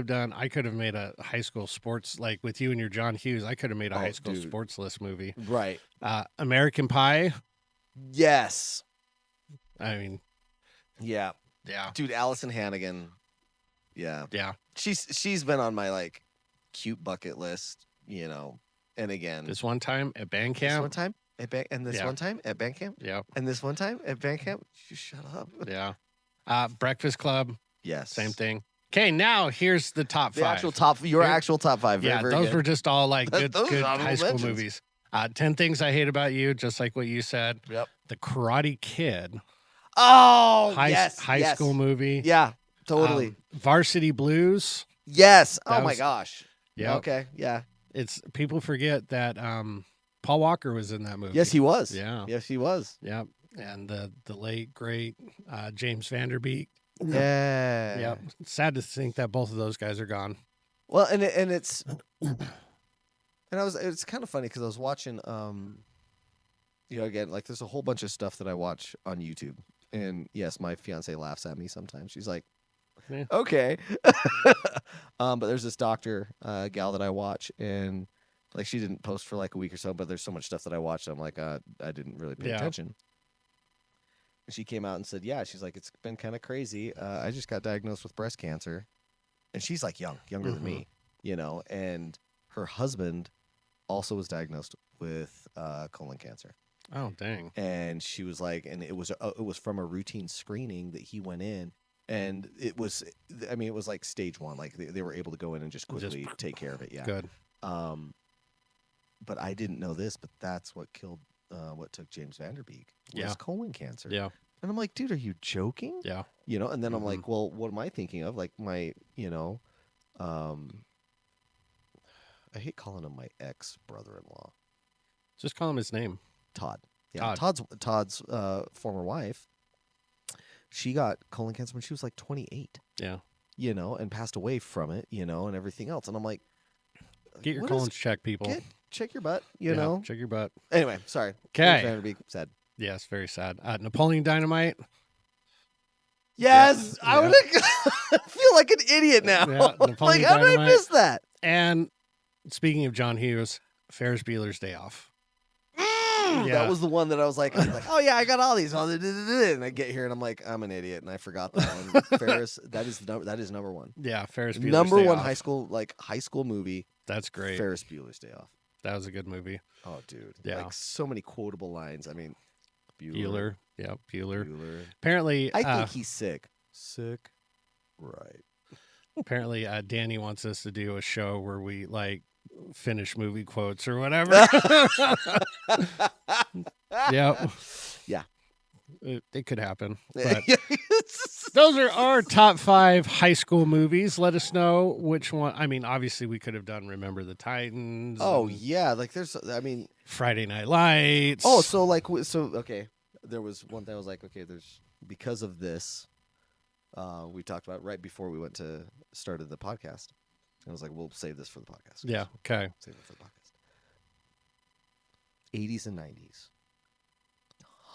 have made a high school sports, like with you and your John Hughes, I could have made a high school sports list movie. Right. American Pie. Yes. I mean, yeah. yeah. Dude, Allison Hannigan. Yeah. Yeah. She's been on my like cute bucket list, you know. And again, This one time at band camp. This one time at one time at band camp. Yeah. And this one time at band camp. You shut up. Yeah. Breakfast Club. Yes. Same thing. Okay, now here's the top The five. actual top, actual top five. Yeah, very those good. were just all like good Those are honorable high school mentions. movies. 10 Things I Hate About You, just like what you said. Yep. The Karate Kid. Oh, High school movie. Yeah, totally. Varsity Blues. Yes. That Oh my was- gosh. Yeah. Okay. Yeah. It's people forget that Paul Walker was in that movie. Yes, he was. Yeah. Yes, he was. Yeah. And the late great James Vanderbeek. Yeah. Yeah. Sad to think that both of those guys are gone. Well, and it's it's kind of funny because I was watching again, like there's a whole bunch of stuff that I watch on YouTube. And yes, my fiance laughs at me sometimes. She's like, Yeah. okay. But there's this doctor gal that I watch, and like she didn't post for like a week or so, but there's so much stuff that I watched. I'm like, I didn't really pay Yeah. attention. She came out and said, yeah, she's like, it's been kind of crazy. I just got diagnosed with breast cancer. And she's like younger than me, you know, and her husband also was diagnosed with colon cancer. Oh, dang. And she was like, and it was from a routine screening that he went in, and it was like stage 1, like they were able to go in and just quickly take care of it. Yeah. Good. But I didn't know this, but that's what took James Vanderbeek was Yeah. colon cancer. Yeah. And I'm like, dude, are you joking? Yeah. You know, and then I'm like, well, what am I thinking of? Like my, you know, I hate calling him my ex-brother-in-law. Just call him his name. Todd. Yeah, Todd. Todd's former wife. She got colon cancer when she was like 28. Yeah. You know, and passed away from it. You know, and everything else. And I'm like, Get your what colons is- checked, people. check your butt. You Yeah, know. check your butt. Anyway, sorry. Okay. James Vanderbeek said. Yes, very sad. Napoleon Dynamite. Yes, Yeah. I would feel like an idiot now. Yeah, like, Napoleon how did I Dynamite. miss that? And speaking of John Hughes, Ferris Bueller's Day Off. Yeah. That was the one that I was like, oh yeah, I got all these. And I get here and I'm like, I'm an idiot, and I forgot that one. Ferris, that is number one. Yeah, Ferris Bueller's Number Day one Off. high school movie. That's great. Ferris Bueller's Day Off. That was a good movie. Oh, dude. Yeah. Like so many quotable lines. I mean, Bueller. Yeah, Bueller. Bueller. Apparently, I think he's sick. Sick. Right. apparently, Danny wants us to do a show where we like finish movie quotes or whatever. Yeah. Yeah. It could happen. But those are our top 5 high school movies. Let us know which one. I mean, obviously, we could have done Remember the Titans. Oh, and yeah. Like there's, I mean. Friday Night Lights. Oh, okay. There was one thing I was like, okay, because of this, we talked about right before we started the podcast. I was like, we'll save this for the podcast. Yeah. Okay. Save it for the podcast. 80s and 90s.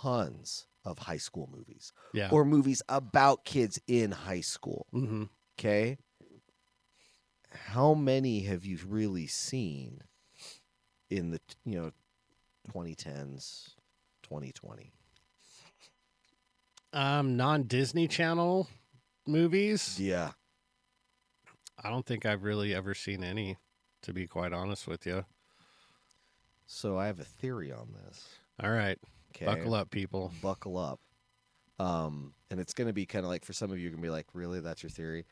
Tons of high school movies. Yeah. Or movies about kids in high school. Mm-hmm. Okay. How many have you really seen in the 2010s, 2020? Non-Disney Channel movies. Yeah. I don't think I've really ever seen any, to be quite honest with you. So I have a theory on this. All right. Okay. Buckle up, people. Buckle up. And it's going to be kind of like, for some of you, you're going to be like, really? That's your theory?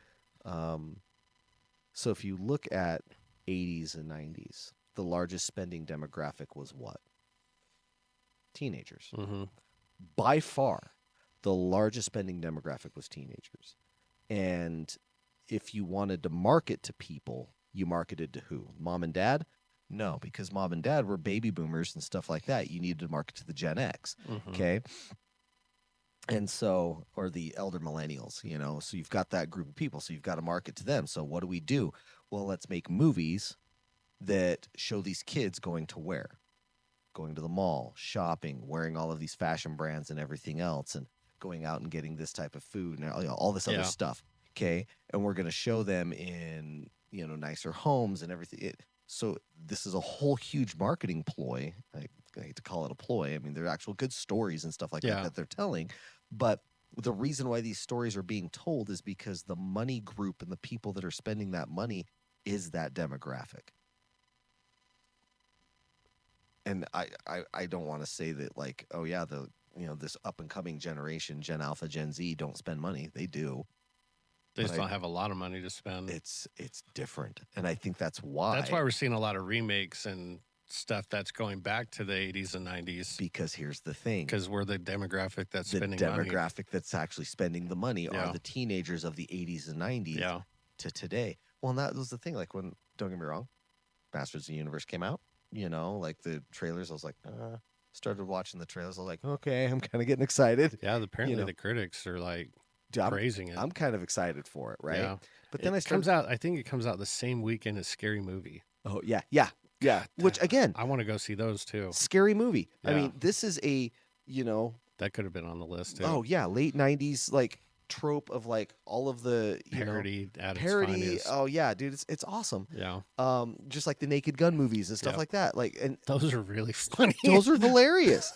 So if you look at 80s and 90s, the largest spending demographic was what? Teenagers. Mm-hmm. By far, the largest spending demographic was teenagers. And if you wanted to market to people, you marketed to who? Mom and dad? No, because mom and dad were baby boomers and stuff like that. You needed to market to the Gen X. Mhm. Okay. And so, or the elder millennials, you know, so you've got that group of people. So you've got to market to them. So what do? Well, let's make movies that show these kids going to where? Going to the mall, shopping, wearing all of these fashion brands and everything else, and going out and getting this type of food and all this other Yeah. stuff. Okay. And we're going to show them in, you know, nicer homes and everything. So this is a whole huge marketing ploy. I hate to call it a ploy. I mean, they're actual good stories and stuff like Yeah. that they're telling. But the reason why these stories are being told is because the money group and the people that are spending that money is that demographic. And I don't want to say that, like, oh yeah, this up and coming generation, Gen Alpha, Gen Z, don't spend money. They do. They just don't have a lot of money to spend. It's different, and I think that's why. That's why we're seeing a lot of remakes and stuff that's going back to the 80s and 90s. Because here's the thing. Because we're the demographic that's spending the money. demographic that's actually spending the money Yeah. are the teenagers of the 80s and 90s Yeah. to today. Well, and that was the thing. Like, when, don't get me wrong, Masters of the Universe came out, you know, like the trailers, I was like, started watching the trailers. I was like, okay, I'm kind of getting excited. Yeah, apparently know. the critics are like Dude, praising it. I'm kind of excited for it, right? Yeah. But then I think it comes out the same weekend as Scary Movie. Oh, yeah. Which, again, I want to go see those too. Scary Movie. Yeah. I mean, this is a, you know. That could have been on the list too. Oh, yeah. Late 90s, like, trope of, like, all of the, parody at its parody. finest. Oh, yeah, dude. It's awesome. Yeah. Just like the Naked Gun movies and stuff like that. Like, and those are really funny. those are hilarious.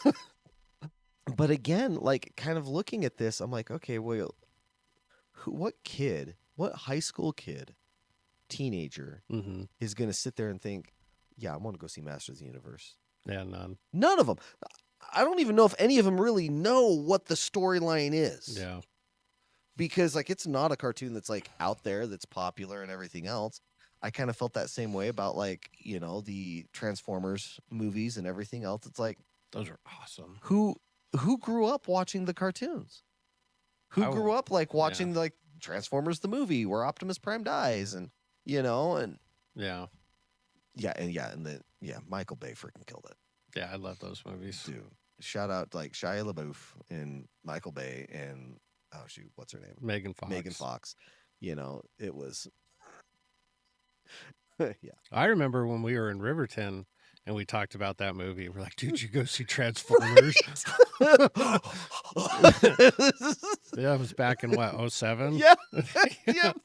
But again, like, kind of looking at this, I'm like, okay, well, what high school kid, teenager, Mm-hmm. is going to sit there and think, yeah, I want to go see Masters of the Universe? Yeah, none. None of them. I don't even know if any of them really know what the storyline is. Yeah. Because, like, it's not a cartoon that's, like, out there, that's popular and everything else. I kind of felt that same way about, like, you know, the Transformers movies and everything else. It's like, those are awesome. Who grew up watching the cartoons? Who grew up, like, watching, like, Transformers the movie where Optimus Prime dies, and, you know, and yeah. Michael Bay freaking killed it. Yeah, I love those movies. Dude, shout out, like, Shia LaBeouf and Michael Bay and, oh shoot, what's her name? Megan Fox. You know, it was yeah. I remember when we were in Riverton and we talked about that movie. We're like, dude, you go see Transformers? Yeah, it was back in what, 07? Yeah. Yep.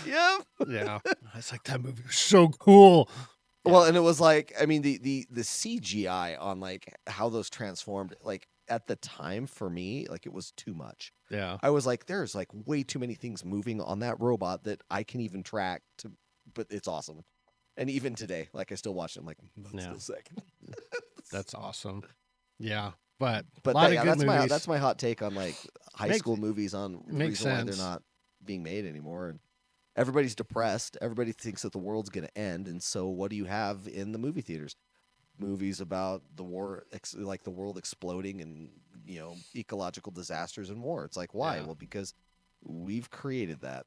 Yep. Yeah. I was like, that movie was so cool. Well, and it was like, I mean, the CGI on, like, how those transformed, like, at the time for me, like, it was too much. Yeah. I was like, there's, like, way too many things moving on that robot that I can even track but it's awesome. And even today, like, I still watch it. I'm like, that's still sick. That's awesome. Yeah. But a lot of good movies. That's my hot take on, like, high school movies, on the reason why they're not being made anymore. And everybody's depressed. Everybody thinks that the world's going to end. And so what do you have in the movie theaters? Movies about the war, like the world exploding and, you know, ecological disasters and war. It's like, why? Well, because we've created that,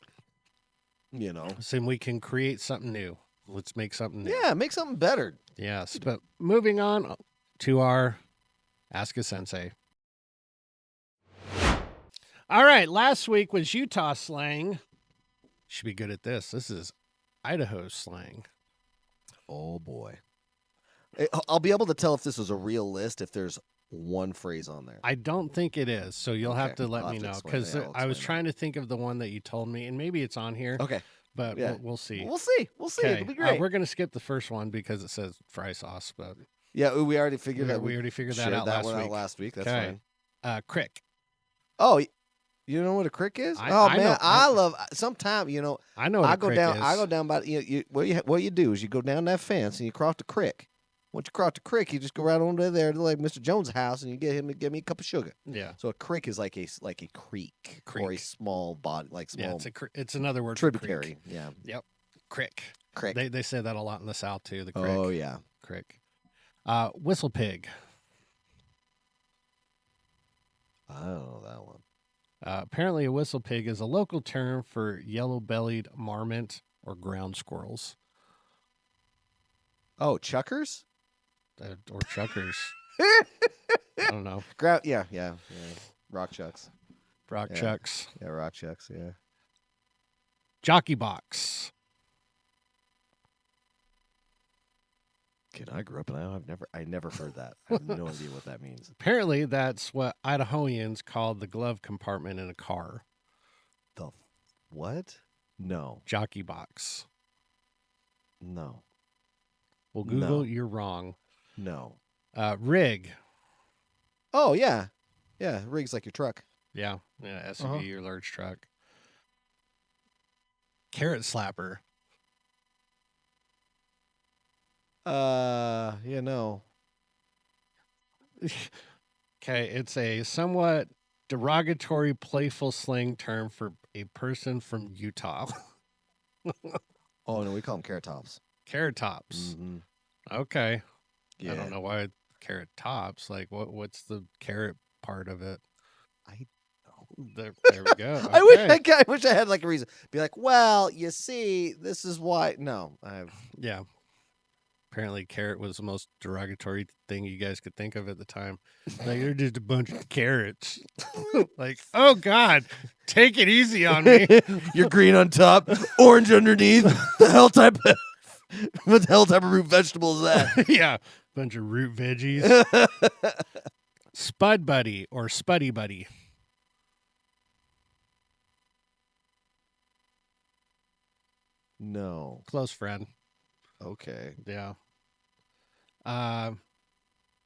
you know. So we can create something new. Let's make something new. Yeah, make something better. Yes. But moving on to our Ask a Sensei. All right. Last week was Utah slang. Should be good at this. This is Idaho slang. Oh, boy. I'll be able to tell if this is a real list if there's one phrase on there. I don't think it is, so you'll have to let me know, because I was trying to think of the one that you told me, and maybe it's on here. Okay. But we'll see. We'll see. Okay. It'll be great. We're going to skip the first one because it says fry sauce. But yeah, we already figured that. We already figured that out last week. That's fine. Crick. Oh, you know what a crick is? I love. Sometimes, you know. I know what a crick is. I go down by. What you do is you go down that fence and you cross the creek. Once you cross the creek, you just go right on there to, like, Mr. Jones' house, and you get him to give me a cup of sugar. Yeah. So a creek is like a creek. Or a small body, like small. Yeah, it's another word tributary. For creek. Yeah. Yep. Crick. Crick. They say that a lot in the South too. The crick. Oh yeah. Crick. Whistle pig. I don't know that one. Apparently, a whistle pig is a local term for yellow-bellied marmot or ground squirrels. Oh, Chuckers? Or Chuckers. I don't know. Yeah. Rock Chucks. Rock Yeah. Chucks. Yeah, Rock Chucks, yeah. Jockey Box. Kid, I grew up and I never heard that. I have no idea what that means. Apparently, that's what Idahoans called the glove compartment in a car. The what? No. Jockey Box. No. Well, Google, No. you're wrong. No. Rig. Oh, yeah. Yeah, rig's like your truck. Yeah. SUV, your large truck. Carrot Slapper. Yeah, no. Okay, it's a somewhat derogatory, playful slang term for a person from Utah. Oh, no, we call them carrot tops. Carrot Tops. Mm-hmm. Okay. Yeah. I don't know why carrot tops. Like, what's the carrot part of it? There we go. Okay. I wish I had like a reason. Be like, well, you see, this is why. No, Yeah. Apparently, carrot was the most derogatory thing you guys could think of at the time. Like, they're just a bunch of carrots. Like, oh God, take it easy on me. You're green on top, orange underneath. The hell type of what the hell type of root vegetable is that? Yeah, bunch of root veggies. Spud Buddy or Spuddy Buddy. No. Close friend. Okay. Yeah.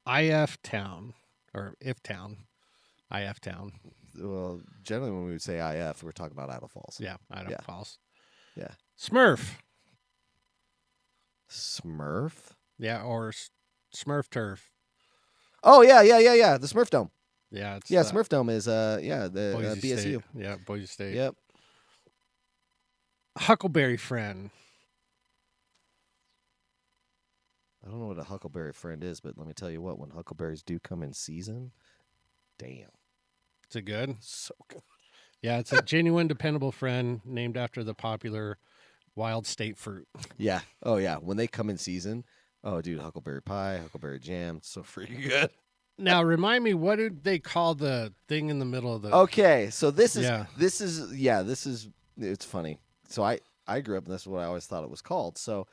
IF Town or If Town. IF Town. Well, generally when we would say IF, we're talking about Idaho Falls. Yeah, Idaho Falls. Yeah. Smurf. Smurf? Yeah, or Smurf Turf. Oh, yeah. The Smurf Dome. Yeah, it's Smurf Dome is the Boise BSU. State. Yeah, Boise State. Yep. Huckleberry Friend. I don't know what a huckleberry friend is, but let me tell you what, when huckleberries do come in season, damn. Is it good? So good. Yeah, it's a genuine, dependable friend named after the popular wild state fruit. Yeah. Oh, yeah. When they come in season, oh, dude, huckleberry pie, huckleberry jam, it's so freaking good. Now, remind me, what did they call the thing in the middle of the... Okay, so this is, Yeah. it's funny. So I grew up, and that's what I always thought it was called. So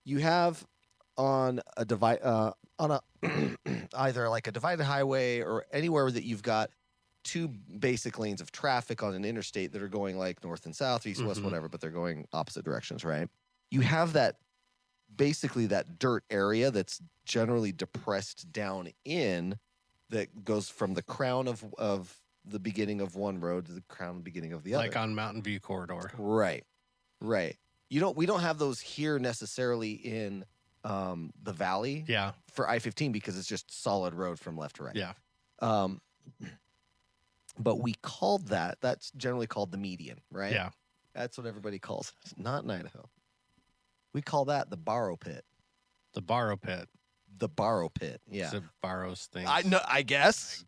you have on a either like a divided highway or anywhere that you've got two basic lanes of traffic on an interstate that are going like north and south, east, west, whatever, but they're going opposite directions, right? You have that basically that dirt area that's generally depressed down in that goes from the crown of the beginning of one road to the crown and beginning of the other. Like on Mountain View Corridor. Right. We don't have those here necessarily in the valley. Yeah. For I-15 because it's just solid road from left to right. Yeah. But we called that's generally called the median, right? Yeah. That's what everybody calls it. Not in Idaho. We call that the borrow pit. The borrow pit. The borrow pit. Yeah. It borrows things. I guess.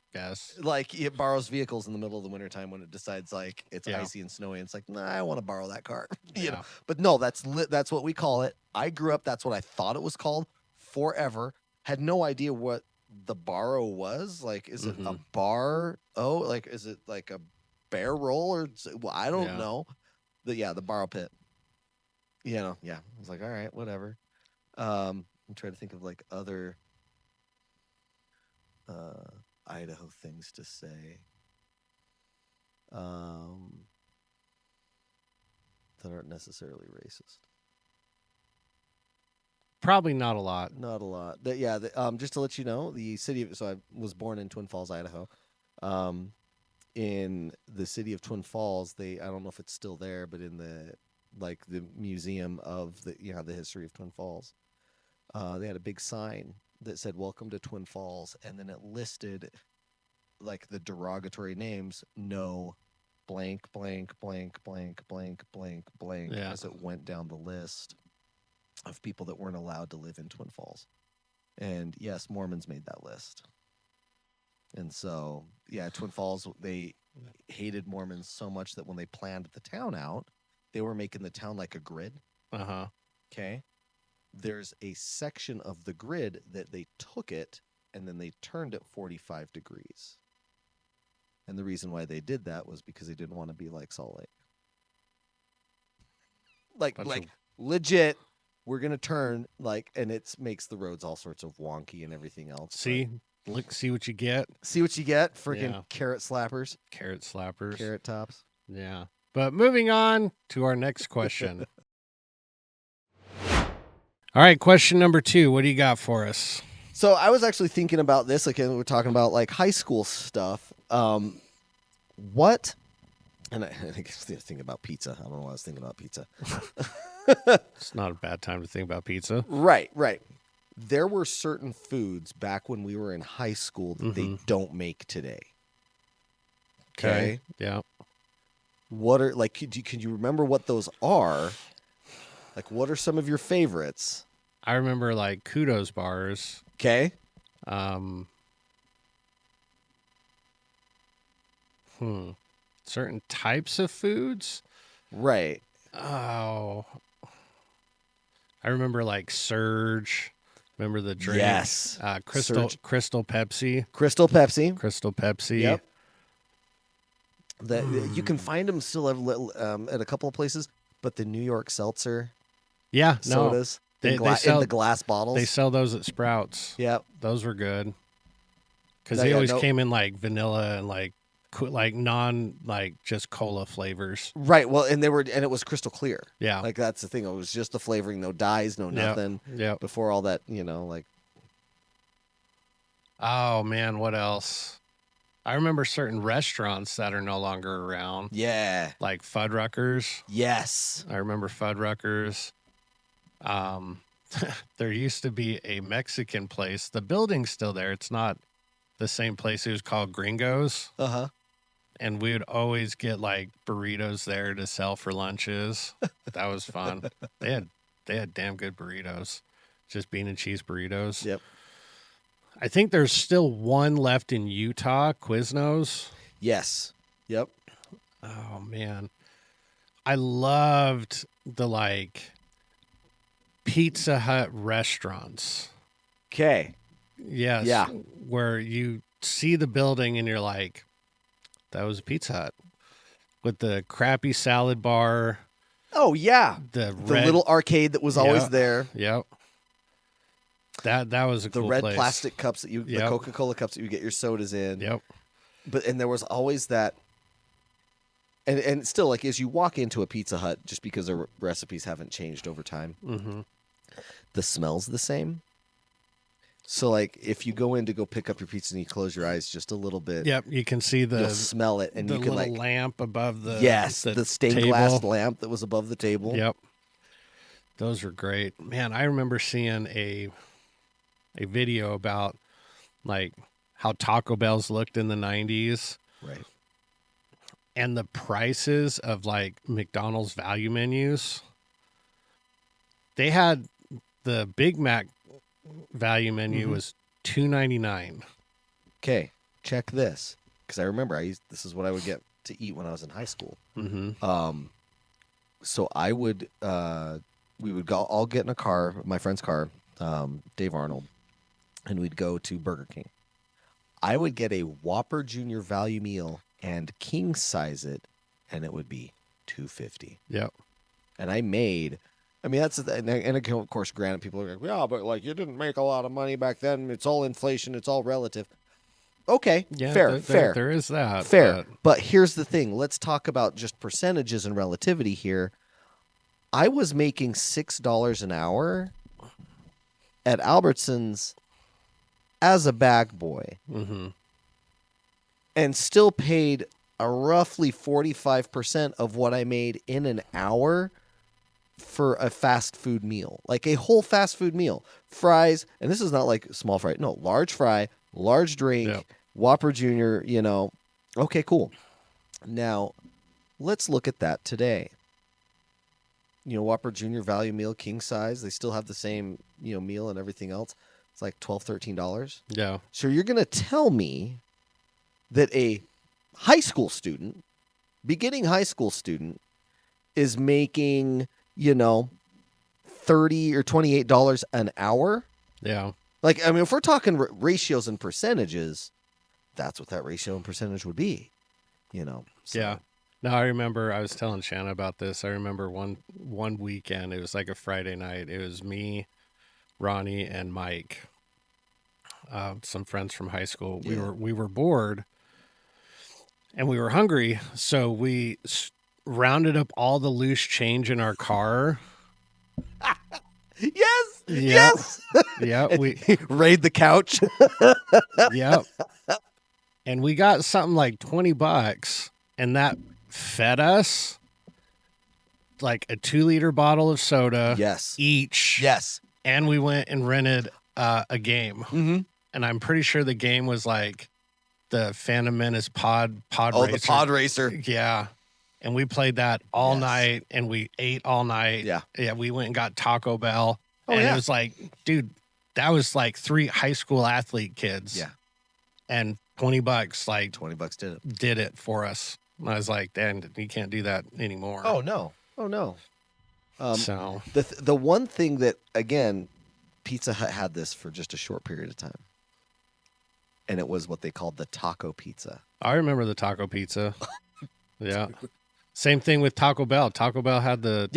Like it borrows vehicles in the middle of the wintertime when it decides like it's Yeah. icy and snowy. And it's like, nah, I want to borrow that car. You Yeah. know? But no, that's what we call it. I grew up, that's what I thought it was called forever. Had no idea what the borrow was. Like, is it a bar? Oh, like, is it like a bear roll or well, I don't know. The borrow pit. I was like, all right, whatever. I'm trying to think of like other Idaho things to say that aren't necessarily racist. Probably not a lot. Not a lot. Just to let you know, the city of, so I was born in Twin Falls, Idaho. In the city of Twin Falls, I don't know if it's still there, but in the museum of the history of Twin Falls, they had a big sign that said "Welcome to Twin Falls," and then it listed like the derogatory names, no blank blank blank blank blank blank blank as it went down the list of people that weren't allowed to live in Twin Falls. And yes, Mormons made that list. And so, Twin Falls, they hated Mormons so much that when they planned the town out, they were making the town like a grid. Uh-huh. Okay. there's a section of the grid that they took it and then they turned it 45 degrees. And the reason why they did that was because they didn't want to be like Salt Lake. Like legit, we're going to turn, and it makes the roads all sorts of wonky and everything else. See what you get. See what you get? Freaking carrot slappers. Carrot slappers. Carrot tops. Yeah. But moving on to our next question. All right, question number 2. What do you got for us? So I was actually thinking about this. Again, we're talking about high school stuff. What? And I guess thinking about pizza. I don't know why I was thinking about pizza. It's not a bad time to think about pizza. Right. There were certain foods back when we were in high school that they don't make today. Okay. Yeah. What are can you remember what those are? What are some of your favorites? I remember Kudos bars. Okay. Certain types of foods. Right. Oh. I remember Surge. Remember the drink? Yes. Crystal Surge. Crystal Pepsi. Crystal Pepsi. Crystal Pepsi. Yep. You can find them still at a couple of places, but the New York Seltzer sodas in the glass bottles. They sell those at Sprouts. Yep. Those were good. Because they always came in vanilla and non just cola flavors. Right. Well, and it was crystal clear. Yeah. That's the thing. It was just the flavoring, no dyes, no nothing. Yeah. Before all that, Oh man, what else? I remember certain restaurants that are no longer around. Yeah. Like Fuddruckers. Yes. I remember Fuddruckers. There used to be a Mexican place. The building's still there. It's not the same place. It was called Gringos. Uh-huh. And we would always get burritos there to sell for lunches. That was fun. They had damn good burritos. Just bean and cheese burritos. Yep. I think there's still one left in Utah, Quiznos. Yes. Yep. Oh man. I loved the Pizza Hut restaurants. Okay. Yes. Yeah. Where you see the building and you're like, that was a Pizza Hut. With the crappy salad bar. Oh yeah. The little arcade that was always there. Yep. That was a cool place. The red place. plastic cups the Coca-Cola cups that you get your sodas in. Yep. And there was always that. And still, as you walk into a Pizza Hut, just because their recipes haven't changed over time, the smell's the same. So, if you go in to go pick up your pizza and you close your eyes just a little bit, yep, you can see you'll smell it, and the you can little lamp above the the stained table. glass lamp that was above the table. Yep, those were great, man. I remember seeing a video about how Taco Bell's looked in the 90s, right? And the prices of McDonald's value menus. They had the Big Mac value menu was $2.99. Okay, check this, because I remember this is what I would get to eat when I was in high school. So I would we would all get in a car, my friend's car, Dave Arnold, and we'd go to Burger King. I would get a Whopper Junior value meal and king size it, and it would be $2.50. Yep. And I made. I mean, that's and of course, granted, people are like, yeah, but you didn't make a lot of money back then. It's all inflation. It's all relative. Okay, yeah, fair. There is that. Fair. But here's the thing. Let's talk about just percentages and relativity here. I was making $6 an hour at Albertsons as a bag boy, and still paid a roughly 45% of what I made in an hour for a fast food meal, a whole fast food meal, fries. And this is not small fry. No, large fry, large drink, Whopper Junior, Okay, cool. Now let's look at that today. Whopper Junior value meal, king size. They still have the same, meal and everything else. It's $12, $13. Yeah. So you're going to tell me that a high school student, beginning high school student, is making, $30 or $28 an hour. Yeah. Like, I mean, if we're talking ratios and percentages, that's what that ratio and percentage would be, you know? So. Yeah. No, I remember I was telling Shanna about this. I remember one weekend, it was like a Friday night. It was me, Ronnie, and Mike, some friends from high school. We were bored and we were hungry, so we rounded up all the loose change in our car. Yes. Yep. Yes. Yeah. We raid the couch. Yep. And we got something like $20, and that fed us like a 2-liter bottle of soda. Yes. Each. Yes. And we went and rented a game. Mm-hmm. And I'm pretty sure the game was like the Phantom Menace Pod Racer. The Pod Racer. Yeah. And we played that all night, and we ate all night. Yeah. Yeah, we went and got Taco Bell. Oh, and yeah. it was like, dude, that was like 3 high school athlete kids. Yeah. And $20, like $20 did it for us. And I was like, Dan, you can't do that anymore. Oh no. So the one thing that, again, Pizza Hut had this for just a short period of time, and it was what they called the taco pizza. I remember the taco pizza. Yeah. Same thing with Taco Bell. Taco Bell had the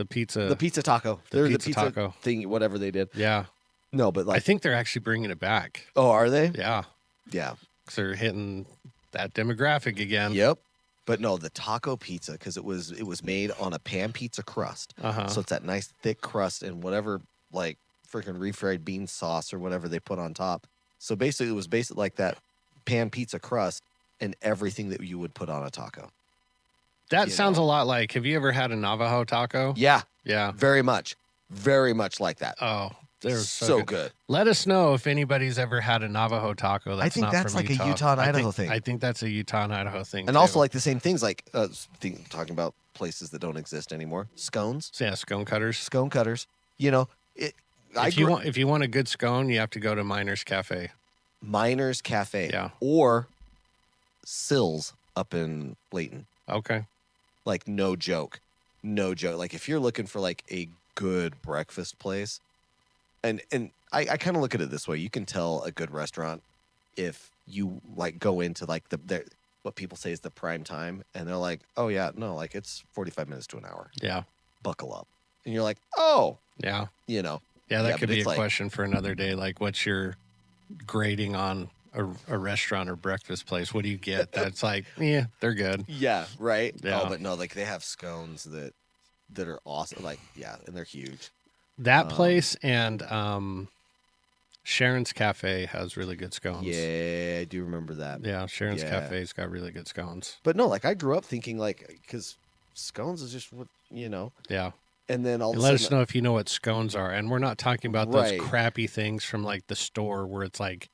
pizza. The pizza taco. The They're pizza the pizza taco thing, whatever they did. Yeah. No, but like, I think they're actually bringing it back. oh, are they? Yeah. Yeah. Because they're hitting that demographic again. Yep. But no, the taco pizza, because it was made on a pan pizza crust. Uh-huh. So it's that nice thick crust and whatever, like, freaking refried bean sauce or whatever they put on top. So basically, it was basically like that pan pizza crust and everything that you would put on a taco. That sounds a lot like, have you ever had a Navajo taco? Yeah. Yeah. Very much like that. Oh, they're so good. Let us know if anybody's ever had a Navajo taco. That's I think not that's from like Utah. a Utah and Idaho thing. I think that's a Utah and Idaho thing. And too. also like the same things, like talking about places that don't exist anymore. Scones, So, yeah, scone cutters. scone cutters. You know, If you want a good scone, you have to go to Miner's Cafe. Miners Cafe. Yeah. Or Sills up in Layton. Okay. Like, no joke. Like, if you're looking for like a good breakfast place, and I kind of look at it this way: you can tell a good restaurant if you like go into like the what people say is the prime time, and they're like, oh yeah, no, like it's 45 minutes to an hour. Yeah. Buckle up, and you're like, oh, Yeah. you know. Yeah, that could but be a it's like, question for another day. Like, what's your grading on a restaurant or breakfast place? What do you get? That's like, yeah, they're good. yeah, right. Yeah. Oh, but no, like they have scones that are awesome. Like, yeah, and they're huge. That place and Sharon's Cafe has really good scones. Yeah, I do remember that. Yeah, Sharon's Yeah. Cafe's got really good scones. But no, like I grew up thinking like, because scones is just what, you know. Yeah. And then all of a Let sudden, us know if you know what scones are. And we're not talking about those Right. crappy things from like the store where it's like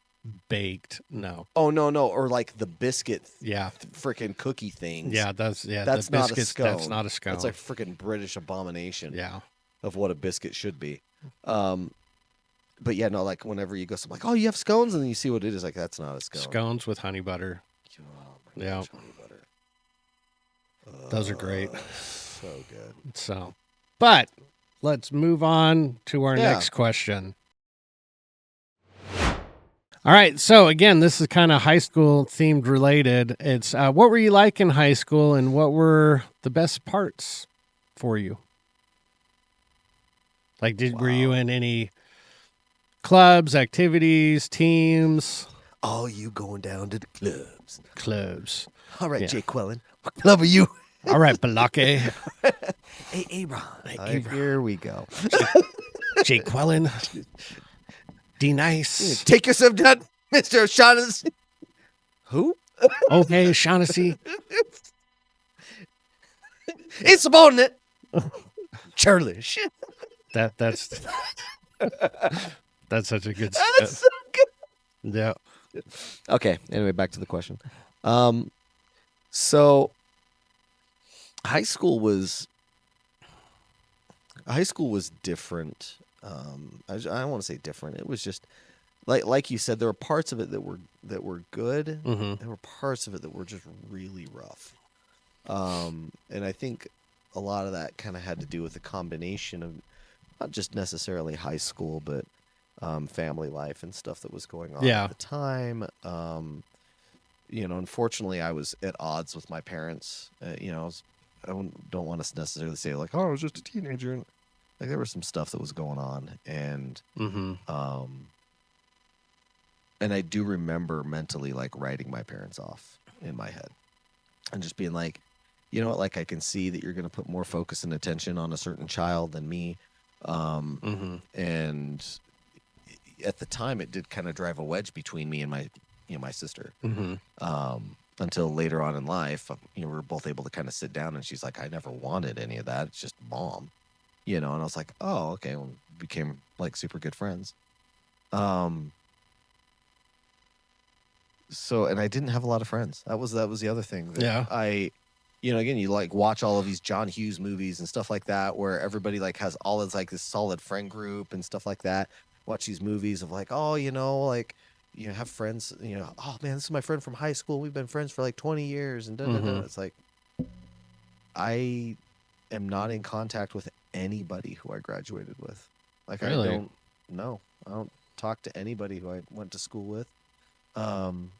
baked. No. oh no, or like the biscuit Yeah. freaking cookie things. Yeah, that's That's the not a biscuits, scone. That's not a scone. That's like freaking British abomination yeah. of what a biscuit should be. But yeah, no, like whenever you go, so I'm like, oh, you have scones, and then you see what it is, like that's not a scone. Scones with honey butter. Oh, my Yeah. gosh, honey butter. Those are great. So good. So, but let's move on to our Yeah. next question. All right. So again, this is kind of high school themed related. It's what were you like in high school and what were the best parts for you? Like, were you in any clubs, activities, teams? Oh, you going down to the clubs? Clubs. All right, Yeah. Jake Quellen, what club are you? All right, Balake. Hey, Aaron. Hey, Aaron. Here we go. Jake Quellen. D Nice. Take yourself down, Mr. O'Shaughnessy. Who? Okay, Shaughnessy. Insubordinate. Churlish. That's such a good That's so good. Yeah. Okay. Anyway, back to the question. So high school was different. I don't want to say different. It was just like you said, there were parts of it that were good. Mm-hmm. There were parts of it that were just really rough. And I think a lot of that kind of had to do with a combination of not just necessarily high school, but family life and stuff that was going on Yeah. at the time. Unfortunately, I was at odds with my parents. I don't want to necessarily say like, oh, I was just a teenager. Like there was some stuff that was going on, and and I do remember mentally like writing my parents off in my head, and just being like, you know what, like I can see that you're going to put more focus and attention on a certain child than me, and at the time it did kind of drive a wedge between me and my sister. Until later on in life, we were both able to kind of sit down, and she's like, I never wanted any of that. It's just mom, and I was like, oh, okay. Well, we became like super good friends. So, and I didn't have a lot of friends. That was the other thing. That again, you like watch all of these John Hughes movies and stuff like that, where everybody like has all this like this solid friend group and stuff like that. Watch these movies of like, oh, like, have friends, oh man, this is my friend from high school. We've been friends for like 20 years and da, da, da. It's like, I am not in contact with anybody who I graduated with. Like, really? I don't talk to anybody who I went to school with. I'm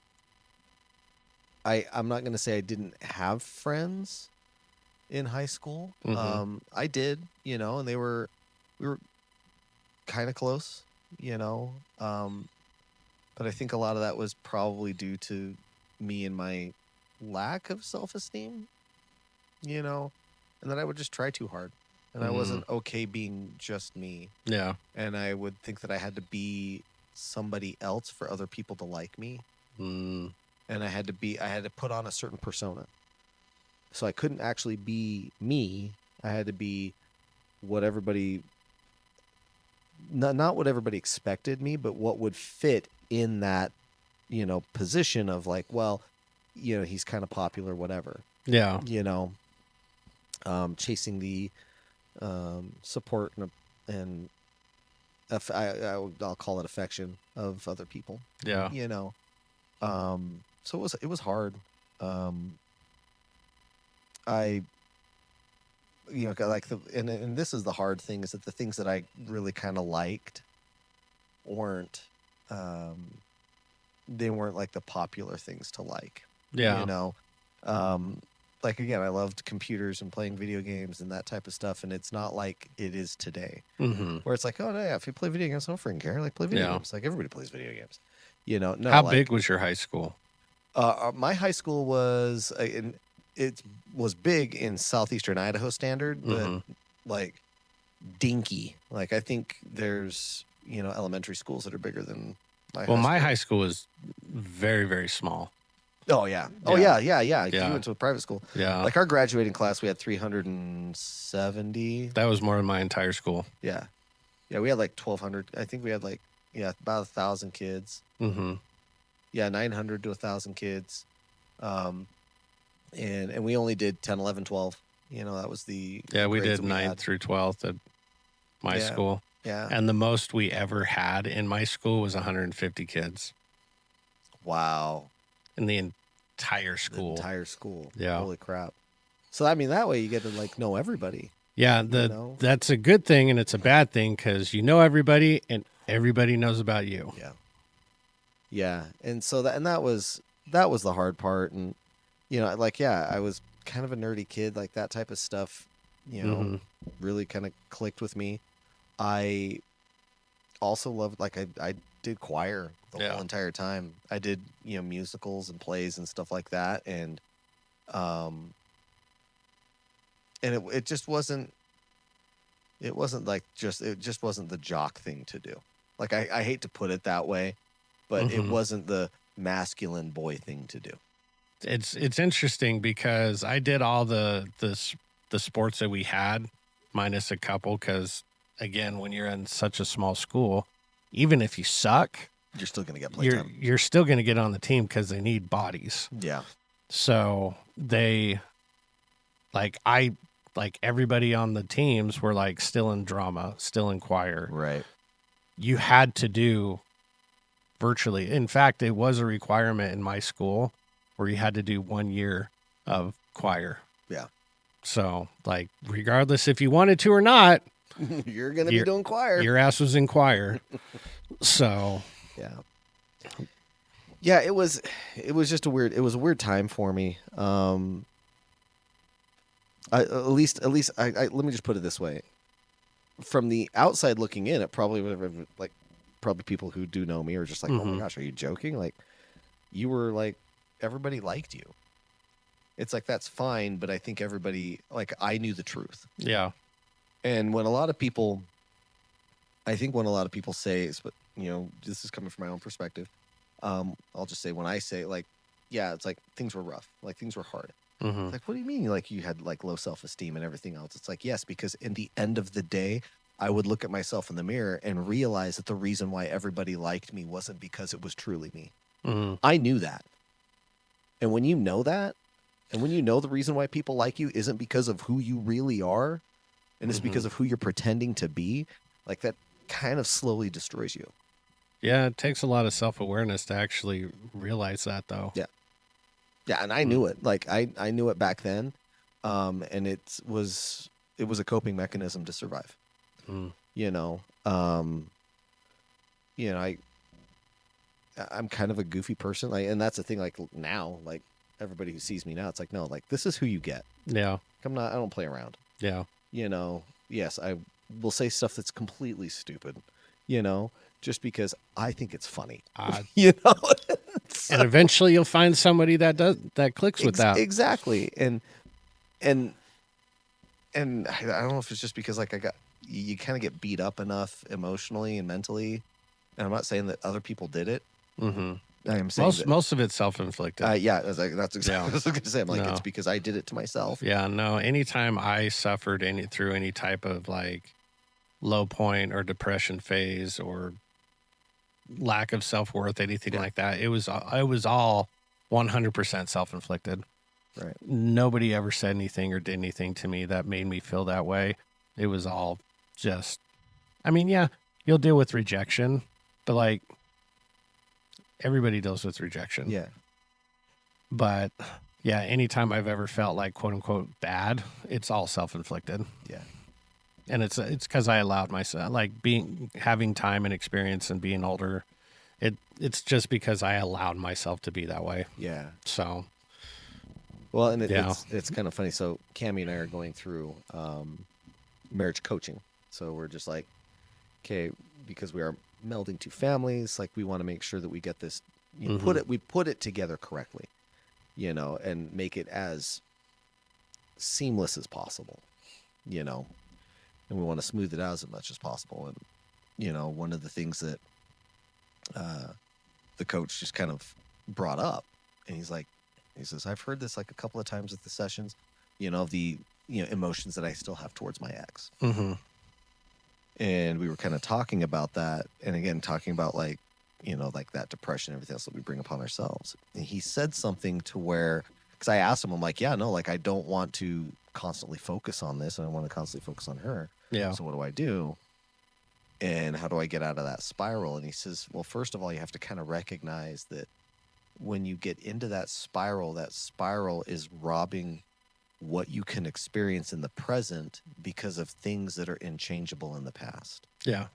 not going to say I didn't have friends in high school. I did, and we were kind of close, but I think a lot of that was probably due to me and my lack of self-esteem, and that I would just try too hard, and I wasn't okay being just me. Yeah. And I would think that I had to be somebody else for other people to like me. And I had to put on a certain persona. So I couldn't actually be me. I had to be what everybody, not what everybody expected me, but what would fit in that, position of like, well, he's kind of popular, whatever. Yeah. Chasing the support and I'll call it affection of other people. Yeah. So it was hard. And this is the hard thing, is that the things that I really kind of liked weren't, they weren't like the popular things to like. Yeah. Like again, I loved computers and playing video games and that type of stuff, and it's not like it is today, where it's like, oh no, yeah, if you play video games, I don't freaking care. Like play video games. Like everybody plays video games. No. How big was your high school? My high school was it was big in southeastern Idaho standard, but like dinky. Like I think there's elementary schools that are bigger than my high school was very, very small. Oh yeah. Oh yeah. You went to a private school. Yeah. Like our graduating class, we had 370. That was more than my entire school. Yeah. Yeah, we had like 1,200. I think we had like about 1,000 kids. Yeah, 900 to 1,000 kids. And we only did 10, 11, 12. That was the we did 9th through 12th at my school. Yeah. And the most we ever had in my school was 150 kids. Wow. In the entire school. The entire school. Yeah. Holy crap. So I mean, that way you get to like know everybody. Yeah, that's a good thing, and it's a bad thing because you know everybody and everybody knows about you. Yeah. Yeah. And so that was the hard part. And I was kind of a nerdy kid, like that type of stuff, really kind of clicked with me. I also loved, like I did choir the whole entire time. I did, musicals and plays and stuff like that. And it just wasn't like it just wasn't the jock thing to do. Like I hate to put it that way, but it wasn't the masculine boy thing to do. It's interesting because I did all the sports that we had, minus a couple, because again, when you're in such a small school, even if you suck, you're still going to get play time. You're still going to get on the team because they need bodies. Yeah. So they, like everybody on the teams were like still in drama, still in choir. Right. You had to do virtually. In fact, it was a requirement in my school where you had to do 1 year of choir. Yeah. So like, regardless if you wanted to or not, You're going to be doing choir. Your ass was in choir. So yeah. Yeah, it was just a weird time for me. At least let me just put it this way. From the outside looking in, it probably would have, like, probably people who do know me are just like, oh my gosh, are you joking? Like, you were like, everybody liked you. It's like, that's fine, but I think everybody, like, I knew the truth. Yeah. And when a lot of people say, but you know, this is coming from my own perspective. I'll just say, when I say, like, yeah, it's like things were rough, like things were hard. It's like, what do you mean? Like, you had like low self-esteem and everything else? It's like, yes, because in the end of the day, I would look at myself in the mirror and realize that the reason why everybody liked me wasn't because it was truly me. I knew that. And when you know that, and when you know the reason why people like you isn't because of who you really are, and it's because of who you're pretending to be, like, that kind of slowly destroys you. Yeah, it takes a lot of self-awareness to actually realize that, though. Yeah. Yeah, and I knew it. Like, I knew it back then, and it was a coping mechanism to survive. You know, I'm kind of a goofy person, like, and that's the thing. Like, now, like, everybody who sees me now, it's like, no, like, this is who you get. Yeah, I don't play around. Yeah, you know. Yes, I will say stuff that's completely stupid. You know, just because I think it's funny. You know. And eventually you'll find somebody that clicks with that. Exactly. And I don't know if it's just because, like, you kind of get beat up enough emotionally and mentally. And I'm not saying that other people did it. I am saying most of it's self-inflicted. Yeah, that's exactly what I was going to say. I'm like, No. It's because I did it to myself. Yeah, no. Anytime I suffered through any type of, like, low point or depression phase or lack of self-worth, anything like that, it was all 100% self-inflicted. Right. Nobody ever said anything or did anything to me that made me feel that way. It was all just, I mean, yeah, you'll deal with rejection, but, like, everybody deals with rejection. Yeah. But yeah, anytime I've ever felt like, quote unquote, bad, it's all self-inflicted. Yeah. And it's because I allowed myself, like, having time and experience and being older. It's just because I allowed myself to be that way. Yeah. So. Well, and it's kind of funny. So Cammie and I are going through marriage coaching. So we're just like, okay, because we are melding two families, like, we want to make sure that we get this, we put it together correctly, you know, and make it as seamless as possible, you know, and we want to smooth it out as much as possible. And, you know, one of the things that the coach just kind of brought up, and he says, I've heard this like a couple of times at the sessions, you know, the emotions that I still have towards my ex. And we were kind of talking about that. And again, talking about, like, you know, like that depression and everything else that we bring upon ourselves. And he said something to where, because I asked him, I'm like, yeah, no, like, I don't want to constantly focus on this, and I want to constantly focus on her. Yeah. So what do I do? And how do I get out of that spiral? And he says, well, first of all, you have to kind of recognize that when you get into that spiral is robbing what you can experience in the present because of things that are inchangeable in the past. Yeah.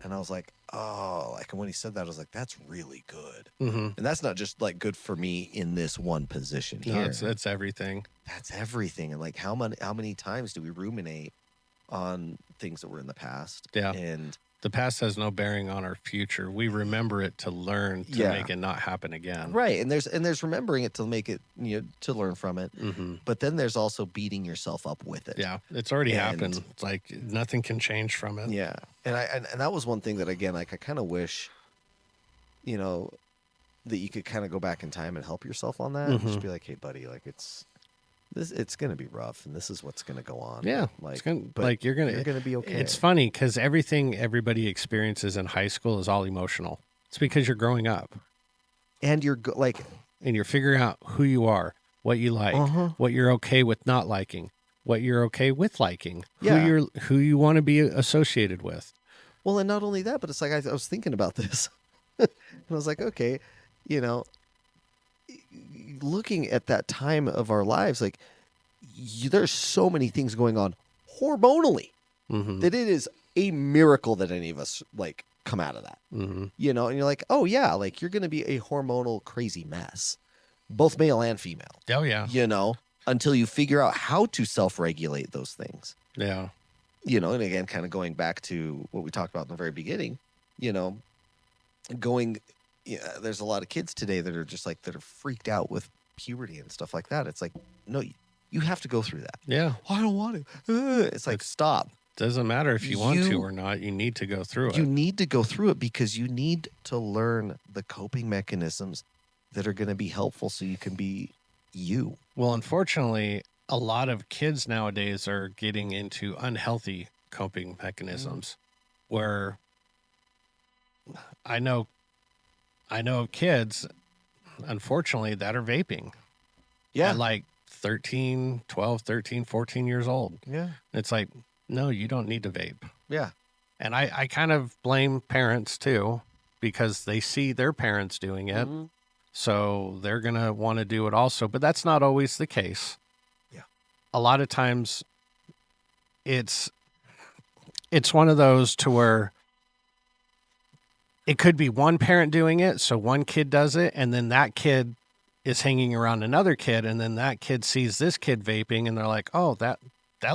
And I was like, oh, like, when he said that, I was like, that's really good. And that's not just, like, good for me in this one position here. No, it's everything. That's everything. And, like, how many times do we ruminate on things that were in the past? Yeah. And the past has no bearing on our future. We remember it to learn to make it not happen again. Right. And there's remembering it to make it, you know, to learn from it. But then there's also beating yourself up with it. Yeah. It's already happened. It's like nothing can change from it. Yeah. And that was one thing that, again, like, I kind of wish, you know, that you could kind of go back in time and help yourself on that. And just be like, hey, buddy, like, it's going to be rough, and this is what's going to go on. Yeah. Like, you're going to be okay. It's funny because everything everybody experiences in high school is all emotional. It's because you're growing up. And you're and you're figuring out who you are, what you like, what you're okay with not liking, what you're okay with liking, who you want to be associated with. Well, and not only that, but it's like, I was thinking about this and I was like, okay, you know, looking at that time of our lives, like, there's so many things going on hormonally. Mm-hmm. that it is a miracle that any of us like come out of that. Mm-hmm. You know, and you're like, oh yeah, like you're going to be a hormonal crazy mess, both male and female. Oh, yeah. You know, until you figure out how to self-regulate those things. Yeah. You know, and again, kind of going back to what we talked about in the very beginning, you know, there's a lot of kids today that are just like, that are freaked out with puberty and stuff like that. It's like, no, you have to go through that. Yeah. I don't want to. It's like, stop. Doesn't matter if you want to or not. You need to go through it. You need to go through it because you need to learn the coping mechanisms that are going to be helpful so you can be you. Well, unfortunately, a lot of kids nowadays are getting into unhealthy coping mechanisms where I know kids, unfortunately, that are vaping. Yeah. At like 13, 14 years old. Yeah. It's like, no, you don't need to vape. Yeah. And I kind of blame parents too, because they see their parents doing it. Mhm. So they're going to want to do it also. But that's not always the case. Yeah. A lot of times it's one of those to where it could be one parent doing it. So one kid does it, and then that kid is hanging around another kid, and then that kid sees this kid vaping, and they're like, oh, that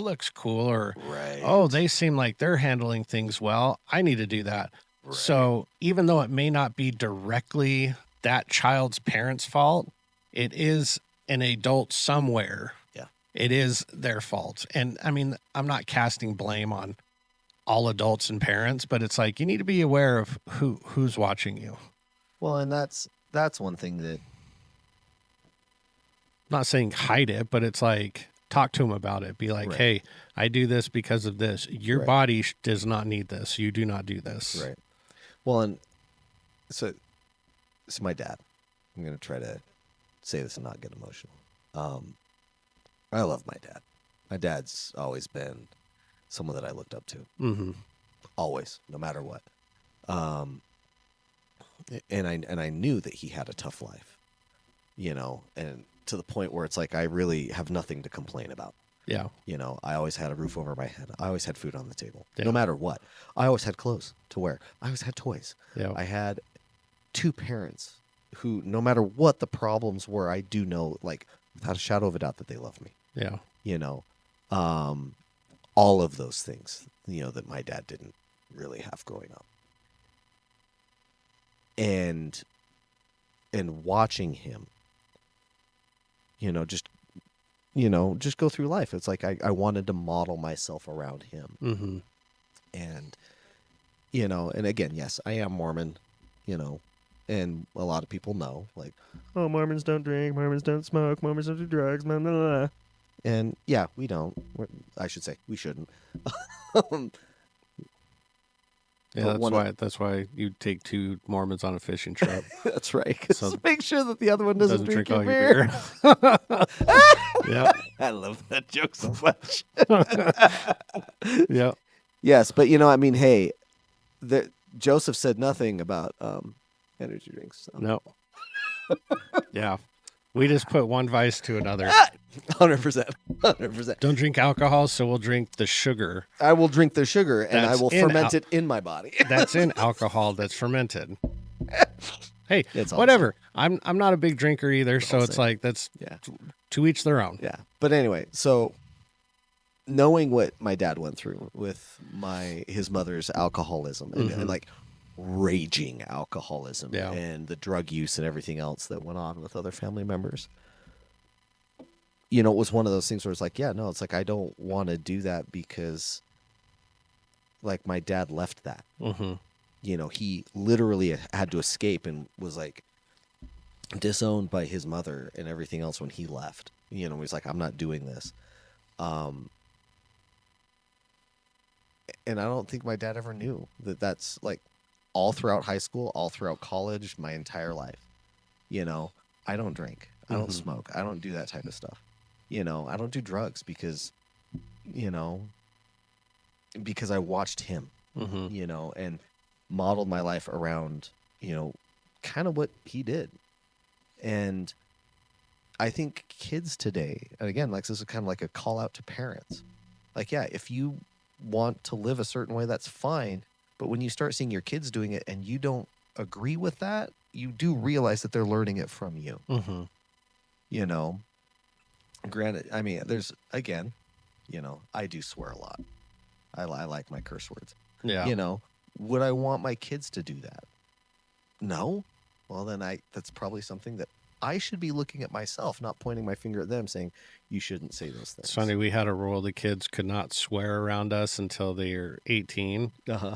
looks cool. Or, Right. oh, they seem like they're handling things well. I need to do that. Right. So even though it may not be directly that child's parents' fault, it is an adult somewhere. Yeah. It is their fault. And I mean, I'm not casting blame on all adults and parents, but it's like, you need to be aware of who's watching you. Well, and that's one thing that, I'm not saying hide it, but it's like, talk to them about it. Be like, Right. hey, I do this because of this. Your Right. body does not need this. You do not do this. right. Well, and so my dad, I'm going to try to say this and not get emotional. I love my dad. My dad's always been someone that I looked up to. Mm-hmm. Always, no matter what. And I knew that he had a tough life, you know, and to the point where it's like, I really have nothing to complain about. Yeah. You know, I always had a roof over my head. I always had food on the table, Yeah. no matter what. I always had clothes to wear. I always had toys. Yeah. I had two parents who, no matter what the problems were, I do know, like, without a shadow of a doubt, that they love me. Yeah. You know, all of those things, you know, that my dad didn't really have growing up. And watching him, just go through life. It's like I wanted to model myself around him. Mm-hmm. And, and again, yes, I am Mormon, and a lot of people know, like, oh, Mormons don't drink, Mormons don't smoke, Mormons don't do drugs, blah, blah, blah. And yeah, we don't. I should say we shouldn't. Yeah, that's why you take two Mormons on a fishing trip. That's right. So make sure that the other one doesn't drink all your your beer. Yeah. I love that joke so much. Yeah. Yes, but hey, Joseph said nothing about energy drinks. So. No. Yeah. We just put one vice to another. 100%. 100%. Don't drink alcohol, so we'll drink the sugar. I will drink the sugar, and I will ferment it in my body. That's in alcohol that's fermented. Hey, It's all whatever. I'm not a big drinker either, so it's like that's to each their own. Yeah. But anyway, so knowing what my dad went through with his mother's alcoholism and like raging alcoholism and the drug use and everything else that went on with other family members, it was one of those things where it's like, it's like, I don't want to do that because like my dad left that. Mm-hmm. He literally had to escape and was like disowned by his mother and everything else when he left. He's like, I'm not doing this. And I don't think my dad ever knew that that's like all throughout high school, all throughout college, my entire life. I don't drink. I don't smoke. I don't do that type of stuff. I don't do drugs because I watched him, and modeled my life around, kind of what he did. And I think kids today, and again, like this is kind of like a call out to parents. Like, if you want to live a certain way, that's fine. But when you start seeing your kids doing it and you don't agree with that, you do realize that they're learning it from you. Mm-hmm. You know, granted, I mean, there's, again, you know, I do swear a lot. I like my curse words. Yeah. You know, would I want my kids to do that? No. Well, then that's probably something that I should be looking at myself, not pointing my finger at them saying, you shouldn't say those things. It's funny, we had a rule the kids could not swear around us until they're 18. Uh-huh.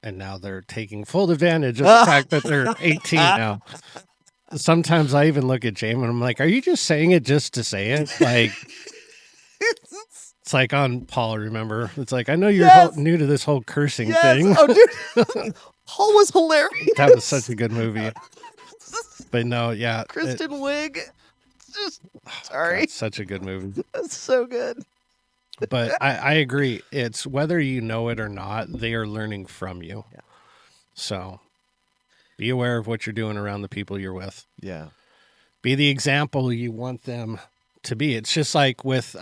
And now they're taking full advantage of the fact that they're 18 now. Sometimes I even look at Jamie and I'm like, are you just saying it just to say it? Like, it's like on Paul, remember? It's like, I know you're new to this whole cursing thing. Oh, dude. Paul was hilarious. That was such a good movie. But no, yeah. Kristen Wiig. Just, sorry. God, such a good movie. That's so good. But I agree. It's whether you know it or not, they are learning from you. Yeah. So be aware of what you're doing around the people you're with. Yeah. Be the example you want them to be. It's just like with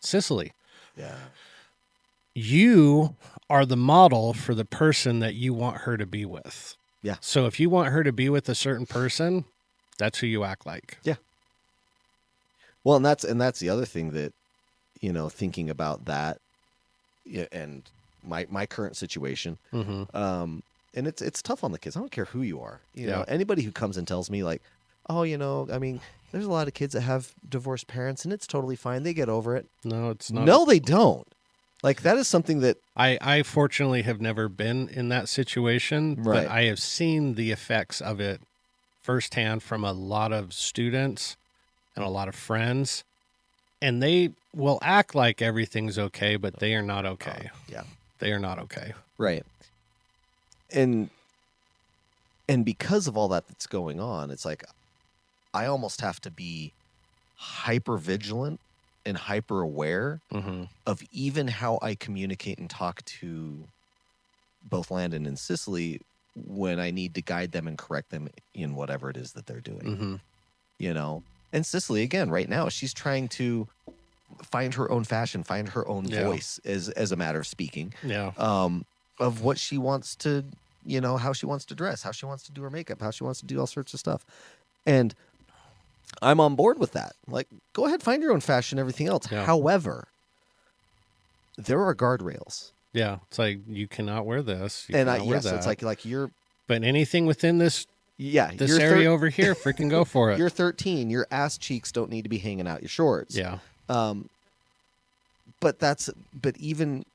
Cicely. Yeah. You are the model for the person that you want her to be with. Yeah. So if you want her to be with a certain person, that's who you act like. Yeah. Well, and that's the other thing that, you know, thinking about that, and my current situation, Mm-hmm. and it's tough on the kids. I don't care who you are. You know, Yeah. anybody who comes and tells me like, oh, you know, I mean, there's a lot of kids that have divorced parents, and it's totally fine. They get over it. No, it's not. No, they don't. Like, that is something that I fortunately have never been in that situation, Right. but I have seen the effects of it firsthand from a lot of students and a lot of friends, and they will act like everything's okay, but they are not okay. yeah. They are not okay. Right. And because of all that's going on, it's like I almost have to be hyper vigilant and hyper aware Mm-hmm. of even how I communicate and talk to both Landon and Cicely when I need to guide them and correct them in whatever it is that they're doing. Mm-hmm. You know? And Cicely, again, right now, she's trying to find her own fashion, find her own Yeah. voice as a matter of speaking. Yeah. Of what she wants to, you know, how she wants to dress, how she wants to do her makeup, how she wants to do all sorts of stuff. And I'm on board with that. Like, go ahead, find your own fashion, everything else. Yeah. However, there are guardrails. Yeah. It's like, you cannot wear this. You And cannot wear so that. it's like you're, But anything within this yeah, this you're area over here, freaking go for it. You're 13. Your ass cheeks don't need to be hanging out your shorts. Yeah. But even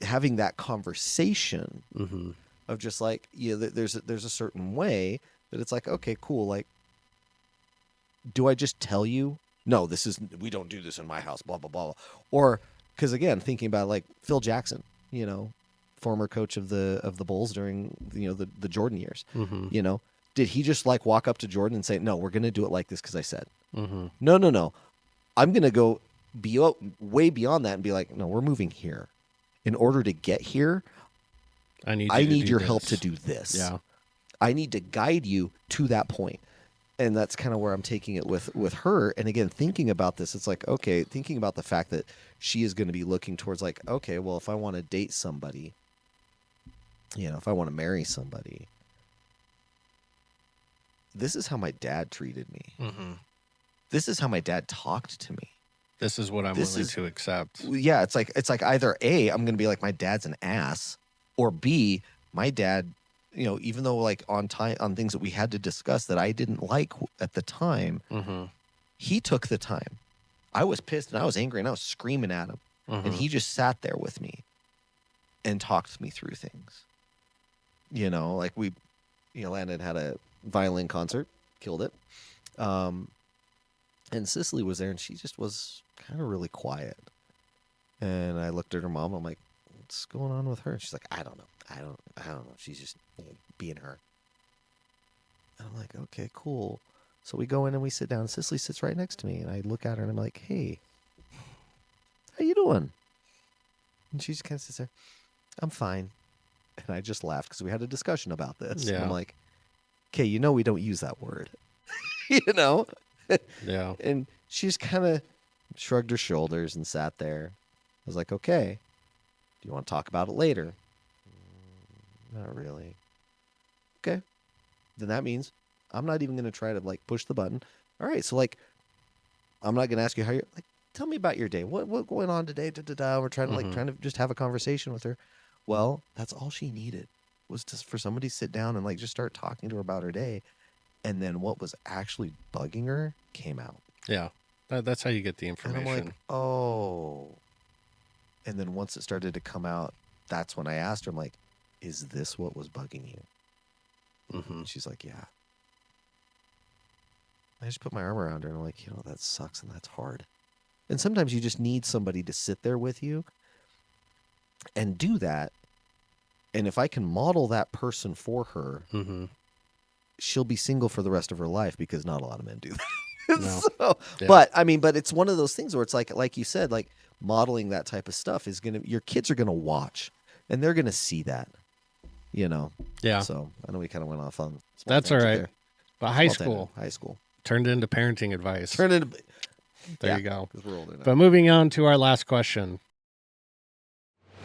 having that conversation Mm-hmm. of just like, yeah, there's a certain way that it's like, okay, cool. Like, do I just tell you, no, we don't do this in my house, blah, blah, blah, blah. Or, because again, thinking about like Phil Jackson, you know, former coach of the Bulls during, you know, the Jordan years, Mm-hmm. you know, did he just like walk up to Jordan and say, no, we're going to do it like this because I said, Mm-hmm. no, I'm going to go way beyond that and be like, no, we're moving here. In order to get here, I need your this. help to do this. Yeah. I need to guide you to that point. And that's kind of where I'm taking it with her. And again, thinking about this, it's like, okay, thinking about the fact that she is going to be looking towards like, okay, well, if I want to date somebody, you know, if I want to marry somebody, this is how my dad treated me. Mm-hmm. This is how my dad talked to me. This is what I'm willing to accept. Yeah, it's like either A, I'm going to be like, my dad's an ass, or B, my dad, you know, even though like on things that we had to discuss that I didn't like at the time, Mm-hmm. he took the time. I was pissed and I was angry and I was screaming at him. Mm-hmm. And he just sat there with me and talked me through things. You know, like Landon had a violin concert, killed it. And Cicely was there and she just was kind of really quiet. And I looked at her mom. I'm like, what's going on with her? And she's like, I don't know. I don't know. She's just being her. And I'm like, okay, cool. So we go in and we sit down. Cicely sits right next to me. And I look at her and I'm like, hey, how you doing? And she just kind of sits there. I'm fine. And I just laughed because we had a discussion about this. Yeah. And I'm like, okay, you know we don't use that word. You know? Yeah. And she just kind of shrugged her shoulders and sat there. I was like, okay. Do you want to talk about it later? Not really. Okay. Then that means I'm not even going to try to like push the button. All right. So like, I'm not going to ask you how you're like, tell me about your day. What going on today? We're trying to trying to just have a conversation with her. Well, that's all she needed was just for somebody to sit down and like just start talking to her about her day. And then what was actually bugging her came out. Yeah. That's how you get the information. And I'm like, oh. And then once it started to come out, that's when I asked her, I'm like, is this what was bugging you? And she's like, yeah. I just put my arm around her and I'm like, that sucks and that's hard. And sometimes you just need somebody to sit there with you and do that. And if I can model that person for her, she'll be single for the rest of her life because not a lot of men do that. No. So, Yeah. But it's one of those things where it's like you said, like modeling that type of stuff is your kids are gonna watch and they're gonna see that, Yeah. So I know we kind of went off on. That's all right. There. But high school turned into parenting advice. There you go. Because we're older now. But moving on to our last question.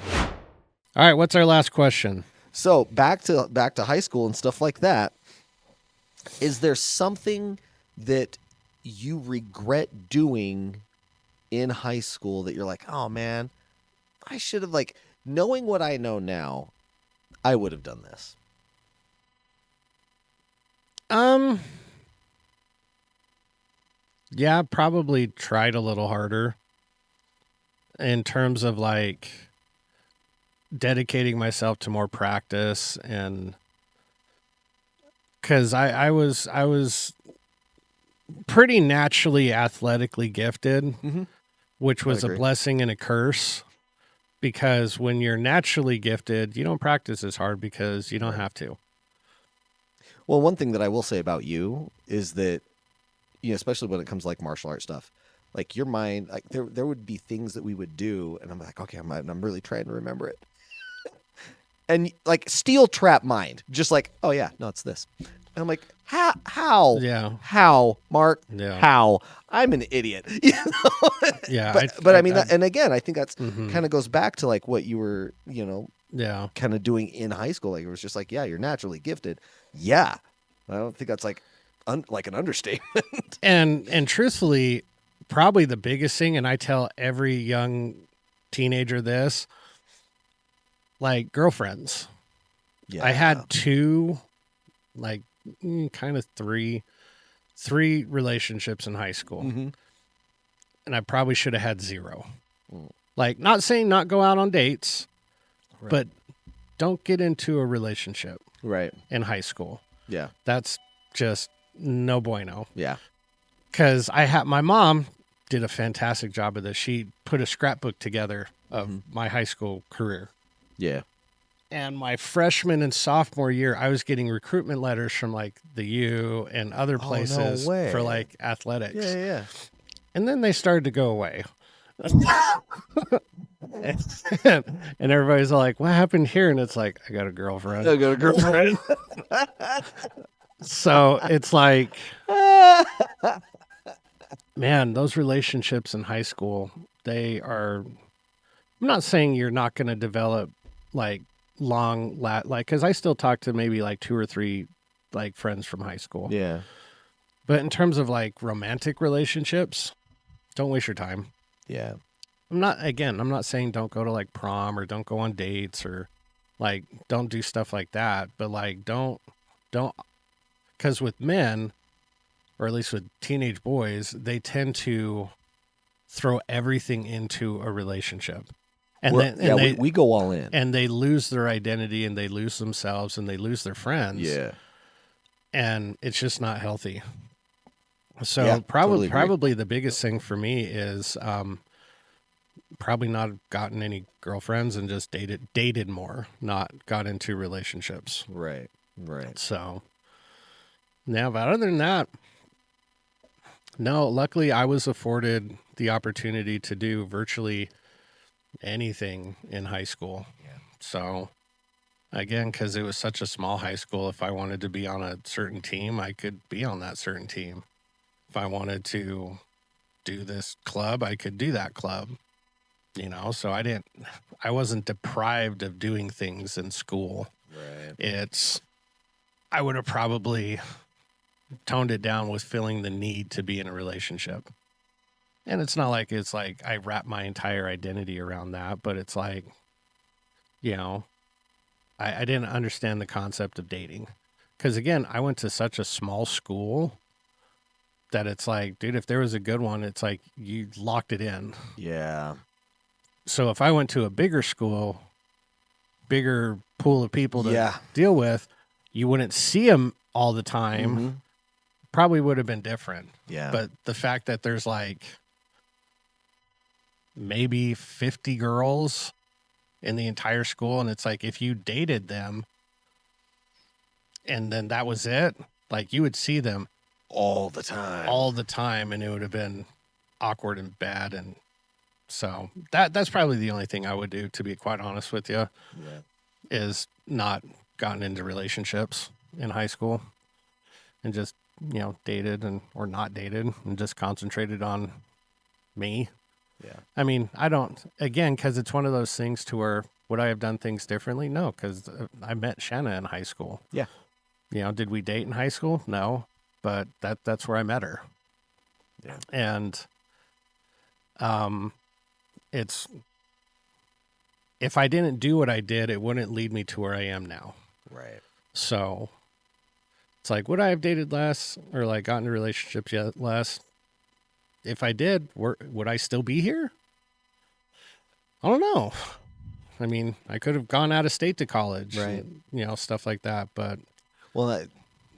All right, what's our last question? So back to high school and stuff like that. Is there something that you regret doing in high school that you're like, oh man, I should have, like, knowing what I know now, I would have done this? Yeah, probably tried a little harder in terms of like dedicating myself to more practice, and because I was pretty naturally athletically gifted, which was a blessing and a curse, because when you're naturally gifted, you don't practice as hard because you don't have to. Well, one thing that I will say about you is that, especially when it comes to like martial arts stuff, like your mind, like there would be things that we would do, and I'm like, okay, I'm really trying to remember it, and like steel trap mind, just like, oh yeah, no, it's this. And I'm like, how? Yeah. How, Mark? Yeah. How? I'm an idiot. Yeah. But I mean, and again, I think that's kind of goes back to like what you were, yeah, kind of doing in high school. Like it was just like, yeah, you're naturally gifted. Yeah. I don't think that's like like an understatement. And truthfully, probably the biggest thing, and I tell every young teenager this, like girlfriends. Yeah. I had two, like kind of three relationships in high school. And I probably should have had zero. Like, not saying not go out on dates, but don't get into a relationship in high school. Yeah. That's just no bueno. Yeah. Because my mom did a fantastic job of this. She put a scrapbook together of my high school career. Yeah. And my freshman and sophomore year, I was getting recruitment letters from like the U and other places for like athletics. Yeah. And then they started to go away. And everybody's like, what happened here? And it's like, I got a girlfriend. So it's like, man, those relationships in high school, I'm not saying you're not going to develop like because I still talk to maybe like 2 or 3 like friends from high school. Yeah. But in terms of like romantic relationships, don't waste your time. Yeah. I'm not saying don't go to like prom or don't go on dates or like don't do stuff like that, but like don't, because with men, or at least with teenage boys, they tend to throw everything into a relationship. And we go all in. And they lose their identity and they lose themselves and they lose their friends. Yeah. And it's just not healthy. So probably the biggest thing for me is probably not gotten any girlfriends and just dated more, not got into relationships. Right. So, yeah, but other than that, no, luckily I was afforded the opportunity to do virtually anything in high school. Yeah. So, again, because it was such a small high school, if I wanted to be on a certain team, I could be on that certain team. If I wanted to do this club, I could do that club. you know, so I wasn't deprived of doing things in school. Right. I would have probably toned it down with feeling the need to be in a relationship. And it's not like I wrap my entire identity around that, but it's like, you know, I didn't understand the concept of dating. Because again, I went to such a small school that it's like, dude, if there was a good one, it's like you locked it in. Yeah. So if I went to a bigger school, bigger pool of people to Yeah. deal with, you wouldn't see them all the time. Mhm. Probably would have been different. Yeah. But the fact that there's like maybe 50 girls in the entire school, and it's like if you dated them and then that was it, like you would see them all the time. And it would have been awkward and bad. And so that's probably the only thing I would do, to be quite honest with you, Yeah. is not gotten into relationships in high school and just, you know, dated or not dated and just concentrated on me. Yeah. I mean, I don't, again, because it's one of those things to where would I have done things differently? No, because I met Shanna in high school. Yeah. You know, did we date in high school? No, but that's where I met her. Yeah. And it's, if I didn't do what I did, it wouldn't lead me to where I am now. Right. So it's like, would I have dated less or like gotten into relationships yet less? If I did, would I still be here? I don't know. I mean, I could have gone out of state to college, right? And, you know, stuff like that. But well,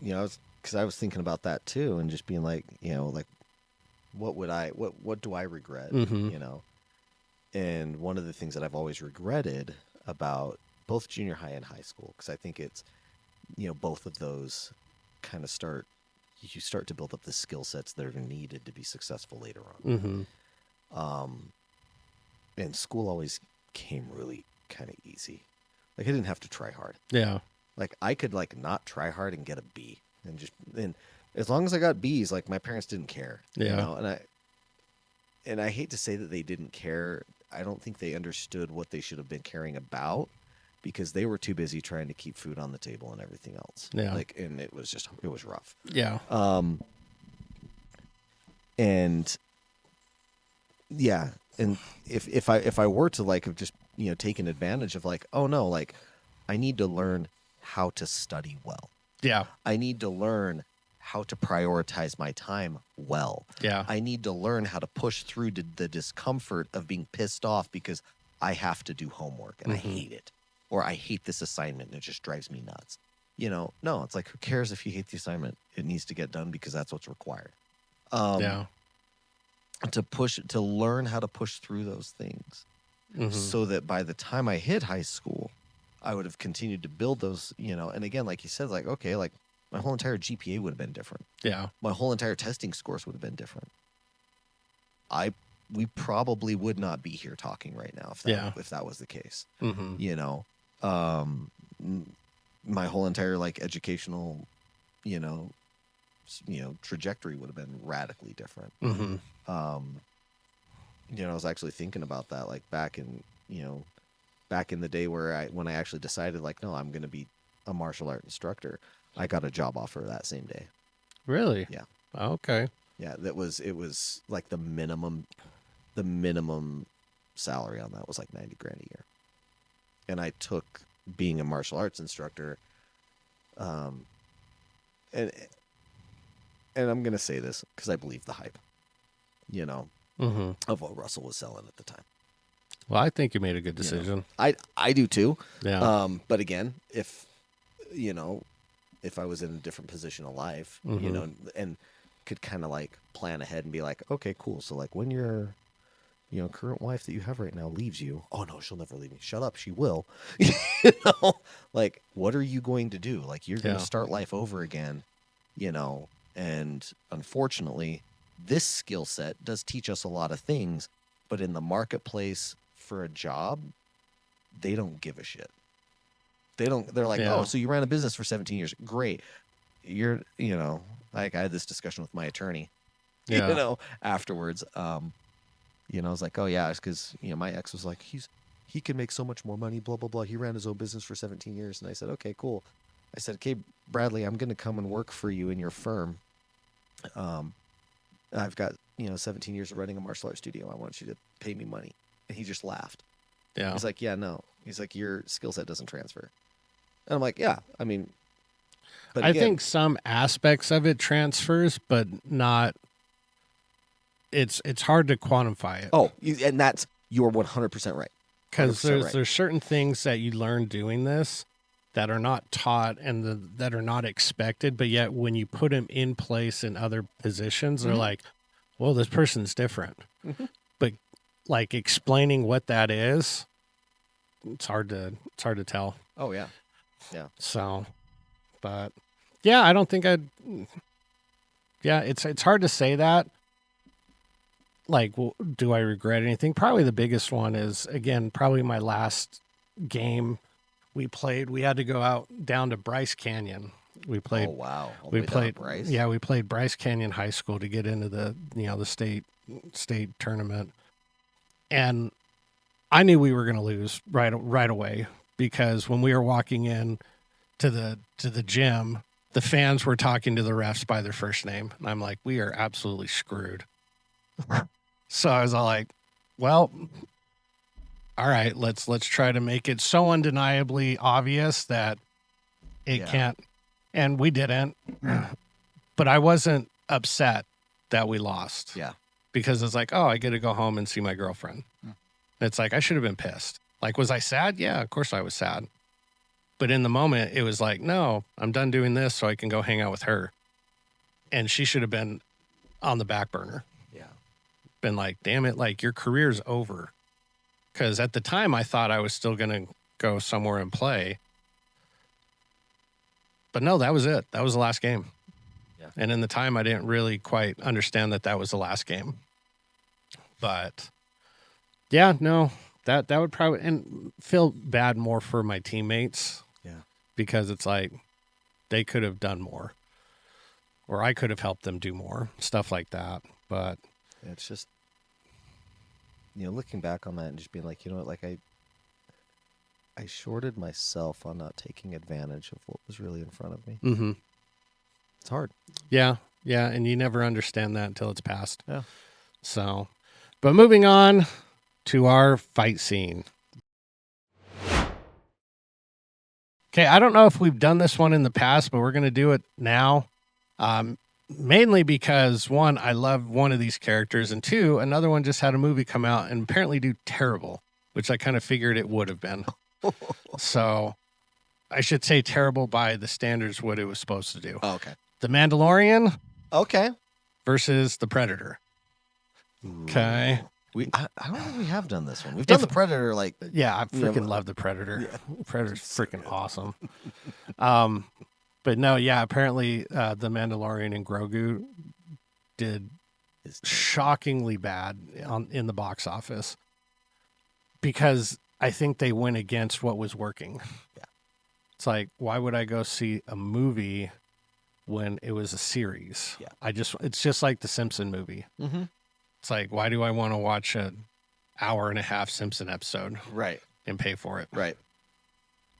you know, because I was thinking about that too, and just being like, you know, like, what do I regret? Mm-hmm. You know, and one of the things that I've always regretted about both junior high and high school, because I think it's, you know, both of those kind of you start to build up the skill sets that are needed to be successful later on. Mm-hmm. And school always came really kind of easy. Like I didn't have to try hard. Yeah. Like I could like not try hard and get a B, and as long as I got B's, like my parents didn't care. Yeah. You know? And I hate to say that they didn't care. I don't think they understood what they should have been caring about, because they were too busy trying to keep food on the table and everything else. Yeah. Like, and it was rough. Yeah. And yeah. And if I were to like have just, you know, taken advantage of like, oh no, like I need to learn how to study well. Yeah. I need to learn how to prioritize my time well. Yeah. I need to learn how to push through the discomfort of being pissed off because I have to do homework and I hate it. Or I hate this assignment and it just drives me nuts. You know, no, it's like, who cares if you hate the assignment? It needs to get done because that's what's required. Yeah. To learn how to push through those things, so that by the time I hit high school, I would have continued to build those, you know, and again, like you said, like, okay, like my whole entire GPA would have been different. Yeah. My whole entire testing scores would have been different. We probably would not be here talking right now if that was the case. Mm-hmm. You know, my whole entire like educational, you know, trajectory would have been radically different. Mm-hmm. You know, I was actually thinking about that, like back in the day when I actually decided like, no, I'm going to be a martial art instructor. I got a job offer that same day. Really? Yeah. Okay. Yeah. It was like the minimum salary on that was like $90,000 a year. And I took being a martial arts instructor. And I'm going to say this because I believe the hype, you know, of what Russell was selling at the time. Well, I think you made a good decision. You know, I do too. Yeah. But again, if I was in a different position of life, you know, and could kind of like plan ahead and be like, okay, cool. So like when your, you know, current wife that you have right now leaves you, oh no, she'll never leave me. Shut up. She will. You know, like, what are you going to do? Like, you're going to start life over again, you know, and unfortunately this skill set does teach us a lot of things, but in the marketplace for a job, they don't give a shit. They're like, oh, so you ran a business for 17 years. Great. You know, like I had this discussion with my attorney, you know, afterwards. You know, I was like, oh yeah, it's because, you know, my ex was like, he can make so much more money, blah, blah, blah. He ran his own business for 17 years. And I said, okay, cool. I said, okay, Bradley, I'm going to come and work for you in your firm. I've got, you know, 17 years of running a martial arts studio. I want you to pay me money. And he just laughed. Yeah. He's like, yeah, no. He's like, your skill set doesn't transfer. And I'm like, yeah, I mean, but I again, think some aspects of it transfers, but not. It's hard to quantify it. oh, and that's, you're 100% right. Because 100% right. there's certain things that you learn doing this that are not taught and that are not expected, but yet when you put them in place in other positions, they're like, well, this person's different. But like explaining what that is, it's hard to tell. Oh, yeah. Yeah. So, but yeah, I don't think it's hard to say that. Like, well, do I regret anything? Probably the biggest one is, again, probably my last game we played. We had to go out down to Bryce Canyon. We played. Oh, wow. All the We way down played. Bryce? Yeah, we played Bryce Canyon High School to get into the the state tournament, and I knew we were going to lose right away because when we were walking in to the gym, the fans were talking to the refs by their first name, and I'm like, we are absolutely screwed. So I was all like, well, all right, let's try to make it so undeniably obvious that it can't. And we didn't. But I wasn't upset that we lost. Yeah. Because it's like, oh, I get to go home and see my girlfriend. It's like, I should have been pissed. Like, was I sad? Yeah, of course I was sad. But in the moment, it was like, no, I'm done doing this so I can go hang out with her. And she should have been on the back burner. Yeah. Been like, damn it, like your career's over. Because at the time I thought I was still going to go somewhere and play. But no, that was it. That was the last game. Yeah. And in the time I didn't really quite understand that was the last game. But yeah, no, that would probably, and feel bad more for my teammates. Yeah. Because it's like they could have done more. Or I could have helped them do more. Stuff like that. But it's just, you know, looking back on that and just being like, you know what, like I shorted myself on not taking advantage of what was really in front of me. Mm-hmm. It's hard. Yeah. Yeah. And you never understand that until it's past. Yeah. So, but moving on to our fight scene. Okay. I don't know if we've done this one in the past, but we're going to do it now. Mainly because one, I love one of these characters, and two, another one just had a movie come out and apparently do terrible, which I kind of figured it would have been. So I should say terrible by the standards what it was supposed to do. Oh, okay. The Mandalorian Okay. versus the Predator. Okay. I don't think we have done this one. We've done the Predator, like, Yeah, I you know, freaking love the Predator. yeah. Predator's freaking awesome. But no, yeah, apparently the Mandalorian and Grogu did shockingly bad in the box office because I think they went against what was working. Yeah. It's like, why would I go see a movie when it was a series? Yeah. It's just like the Simpson movie. Mm-hmm. It's like, why do I want to watch an hour and a half Simpson episode Right. and pay for it? Right.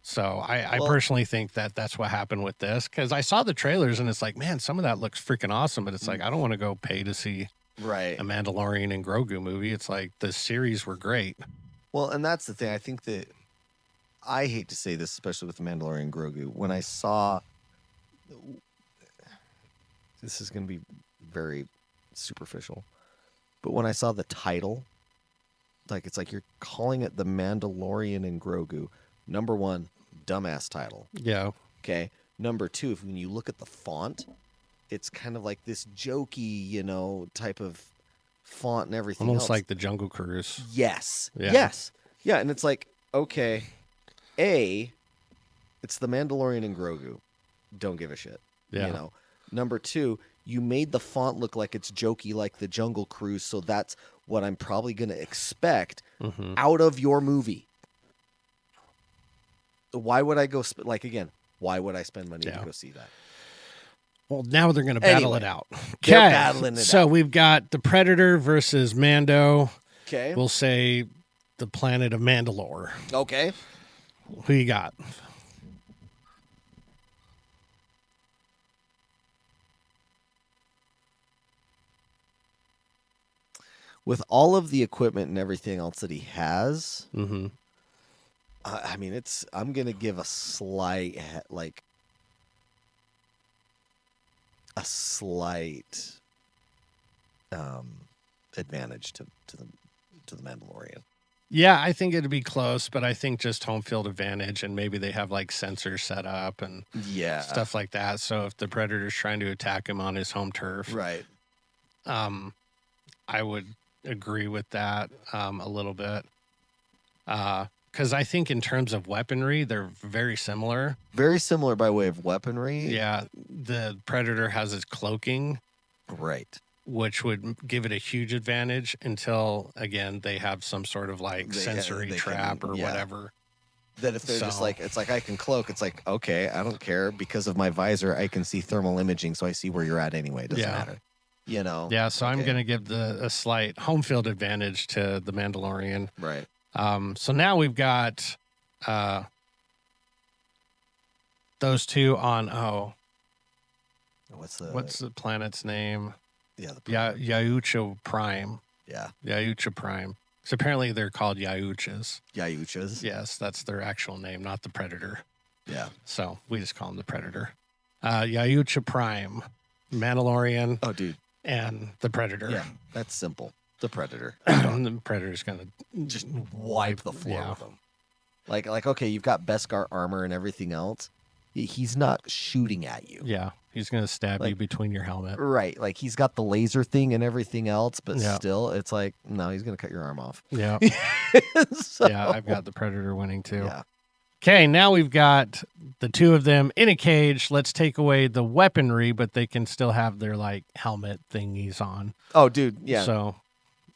So I personally think that's what happened with this, because I saw the trailers and it's like, man, some of that looks freaking awesome, but it's like, I don't want to go pay to see Right. a Mandalorian and Grogu movie. It's like the series were great. Well, and that's the thing. I think that I hate to say this, especially with the Mandalorian and Grogu. When I saw, this is going to be very superficial, but when I saw the title, like it's like you're calling it the Mandalorian and Grogu. Number one, dumbass title. Yeah. Okay. Number two, when you look at the font, it's kind of like this jokey, you know, type of font and everything Almost else. like the Jungle Cruise. Yes. Yeah. Yes. Yeah. And it's like, okay, it's the Mandalorian and Grogu. Don't give a shit. Yeah. You know. Number two, you made the font look like it's jokey like the Jungle Cruise, so that's what I'm probably going to expect out of your movie. Why would I go why would I spend money to go see that? Well, now they're going to battle it out. They're battling it so out. we've got the Predator versus Mando. Okay. We'll say the planet of Mandalore. Okay. Who you got? With all of the equipment and everything else that he has, Mm-hmm. I mean, I'm gonna give a slight advantage to the Mandalorian. Yeah, I think it'd be close, but I think just home field advantage, and maybe they have like sensors set up and Yeah. stuff like that. So if the Predator's trying to attack him on his home turf, Right. I would agree with that a little bit. Because I think in terms of weaponry, they're very similar. Very similar by way of weaponry. Yeah, the Predator has his cloaking, Right. which would give it a huge advantage until, again, they have some sort of like sensory trap or whatever. That if they're just like, it's like, I can cloak. It's like, okay, I don't care. Because of my visor, I can see thermal imaging, so I see where you're at anyway. It doesn't matter. You know? Yeah, so I'm going to give a slight home field advantage to the Mandalorian. Right. So now we've got those two on, What's the planet's name? Yeah. Yahucha Prime. Yeah. Yahucha Prime. So apparently they're called Yahuchas. Yahuchas. Yes, that's their actual name, not the Predator. Yeah. So we just call him the Predator. Yahucha Prime, Mandalorian. Oh, dude. And the Predator. Yeah, that's simple. The Predator. The Predator's gonna just wipe the floor with him. Like, okay, you've got Beskar armor and everything else. He's not shooting at you. Yeah, he's gonna stab you between your helmet. Right, like he's got the laser thing and everything else, but still, it's like, no, he's gonna cut your arm off. Yeah. Yeah, I've got the Predator winning too. Yeah. Okay, now we've got the two of them in a cage. Let's take away the weaponry, but they can still have their like helmet thingies on. Oh, dude, yeah. So,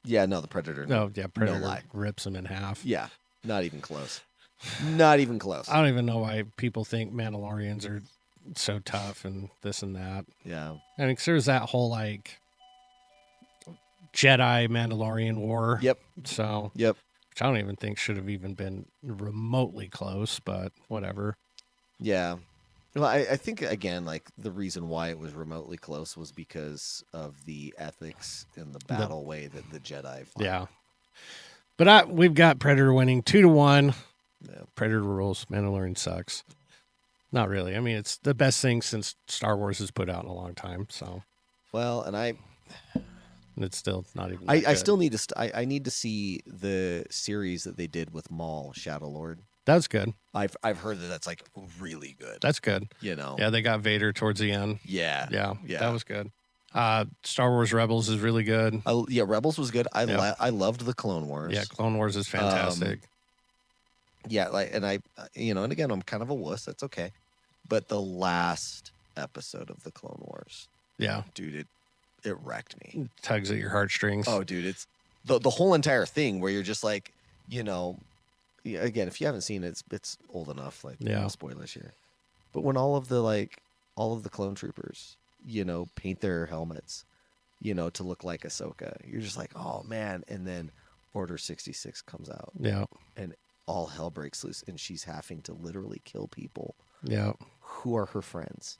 yeah, no, the Predator. No, yeah, Predator no lie. Rips him in half. Yeah, not even close. Not even close. I don't even know why people think Mandalorians are so tough and this and that. Yeah. I mean, 'cause there's that whole like Jedi Mandalorian war. Yep. So. Yep. Which I don't even think should have even been remotely close, but whatever. Yeah. Well, I think, again, like the reason why it was remotely close was because of the ethics and the battle way that the Jedi fought. Yeah. But we've got Predator winning 2-1. Yeah. Predator rules. Mandalorian sucks. Not really. I mean, it's the best thing since Star Wars has put out in a long time. So. Well, and it's still not even. I still need to. I need to see the series that they did with Maul, Shadow Lord. That's good. I've heard that's like really good. That's good. You know. Yeah, they got Vader towards the end. Yeah. Yeah. That was good. Star Wars Rebels is really good. Yeah, Rebels was good. I loved the Clone Wars. Yeah, Clone Wars is fantastic. Yeah, and and again, I'm kind of a wuss. That's okay. But the last episode of the Clone Wars. Yeah. Dude, it wrecked me. Tugs at your heartstrings. Oh, dude, it's the whole entire thing where you're just like, again, if you haven't seen it, it's old enough. Like, no spoilers here. But when all of the clone troopers, paint their helmets, to look like Ahsoka, you're just like, oh man. And then Order 66 comes out. Yeah. And all hell breaks loose, and she's having to literally kill people. Yeah. Who are her friends.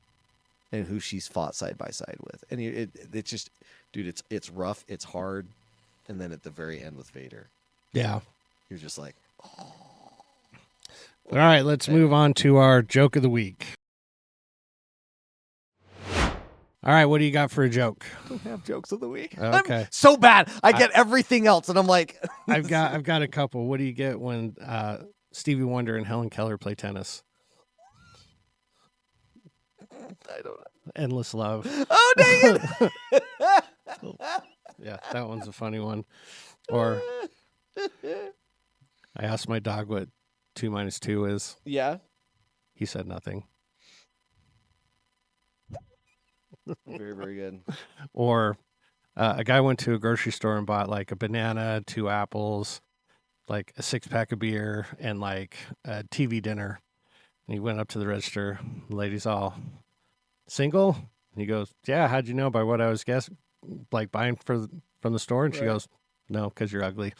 And who she's fought side by side with. And it's just, dude, it's rough, it's hard. And then at the very end with Vader. Yeah. You're just like, oh. All right, let's move on to our joke of the week. All right, what do you got for a joke? I don't have jokes of the week. Okay. I'm so bad. I get everything else, and I'm like, I've got a couple. What do you get when Stevie Wonder and Helen Keller play tennis? I don't know. Endless love. Oh, dang it. Yeah, that one's a funny one. Or I asked my dog what 2 minus 2 is. Yeah. He said nothing. Very, very good. Or a guy went to a grocery store and bought like a banana, 2 apples, like a 6-pack of beer, and like a TV dinner. And he went up to the register. The lady's all, single? And he goes, yeah, how'd you know? By what I was buying from the store? And she goes, No, because you're ugly.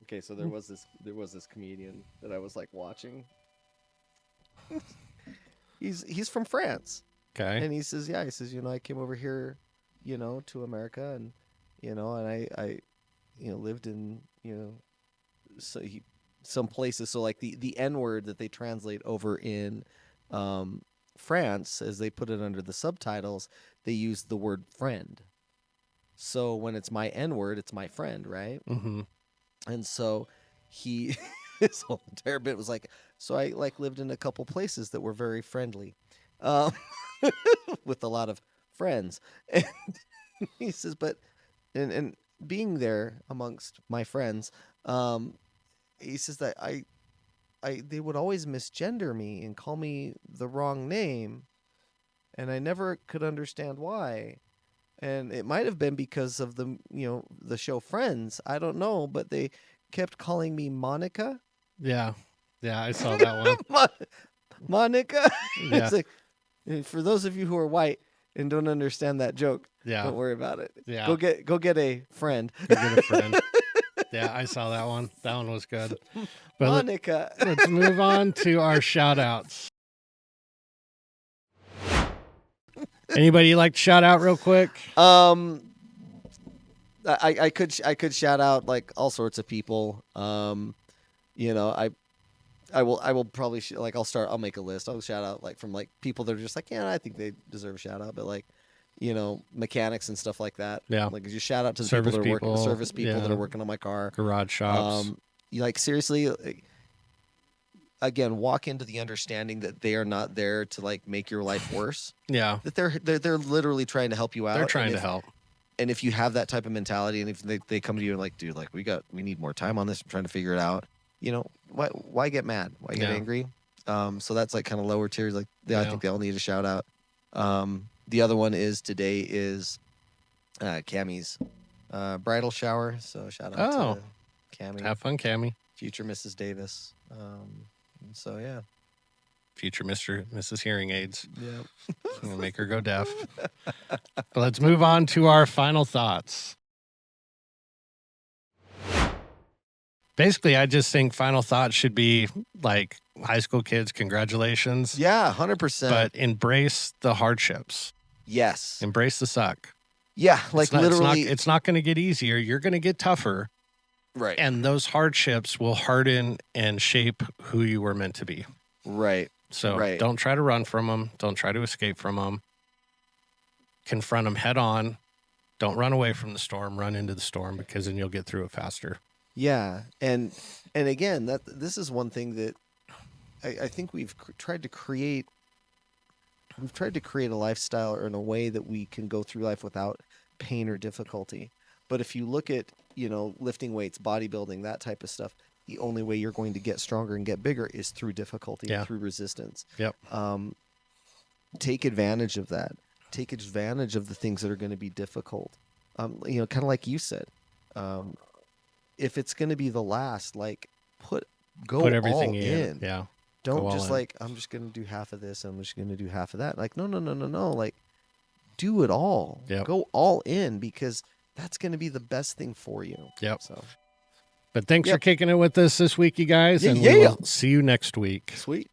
Okay, so there was this comedian that I was like watching. He's from France. Okay. And he says, yeah, I came over here, to America, and I lived in, some places. So like the N word that they translate over in France, as they put it under the subtitles, they use the word friend. So when it's my N word, it's my friend, right? Mm-hmm. And so his whole entire bit was like, so I like lived in a couple places that were very friendly, with a lot of friends. And he says, but and being there amongst my friends, he says that they would always misgender me and call me the wrong name, and I never could understand why. And it might have been because of the show Friends. I don't know, but they kept calling me Monica. Yeah. Yeah, I saw that one. Monica. Yeah. It's like, for those of you who are white and don't understand that joke, Yeah. don't worry about it. Yeah. Go get a friend. Go get a friend. Yeah, I saw that one. That one was good. But Monica. let's move on to our shout outs. Anybody you'd like to shout out real quick? I could shout out like all sorts of people. I will probably I'll make a list. I'll shout out like from like people that are just like, yeah, I think they deserve a shout out, but like, mechanics and stuff like that. Yeah. Like just shout out to the Service people that are working, the people, service people that yeah. are working on my car. Garage shops. Seriously, again, walk into the understanding that they are not there to like make your life worse. Yeah. That they're literally trying to help you out. They're trying to help. And if you have that type of mentality, and if they come to you and like, dude, like we need more time on this, I'm trying to figure it out. Why get mad? Why get angry? So that's like kind of lower tiers. Like, I think they all need a shout out. The other one is today is Cammie's bridal shower. So shout out to Cammie. Have fun, Cammie. Future Mrs. Davis. So yeah. Future Mrs. Hearing Aids. Yeah. I'm gonna make her go deaf. But let's move on to our final thoughts. Basically, I just think final thoughts should be like high school kids, congratulations. Yeah, 100%. But embrace the hardships. Yes. Embrace the suck. Yeah, like literally. It's not going to get easier. You're going to get tougher. Right. And those hardships will harden and shape who you were meant to be. Right. So Right. don't try to run from them. Don't try to escape from them. Confront them head on. Don't run away from the storm. Run into the storm, because then you'll get through it faster. Yeah, and again, this is one thing that I think we've tried to create. We've tried to create a lifestyle or in a way that we can go through life without pain or difficulty. But if you look at lifting weights, bodybuilding, that type of stuff, the only way you're going to get stronger and get bigger is through difficulty, through resistance. Yep. Take advantage of that. Take advantage of the things that are going to be difficult. Kind of like you said. If it's going to be the last, like put everything all in. Yeah. Don't just like, I'm just going to do half of this. I'm just going to do half of that. Like, no. Like, do it all. Yep. Go all in, because that's going to be the best thing for you. Yep. So, but thanks for kicking it with us this week, you guys. And we will see you next week. Sweet.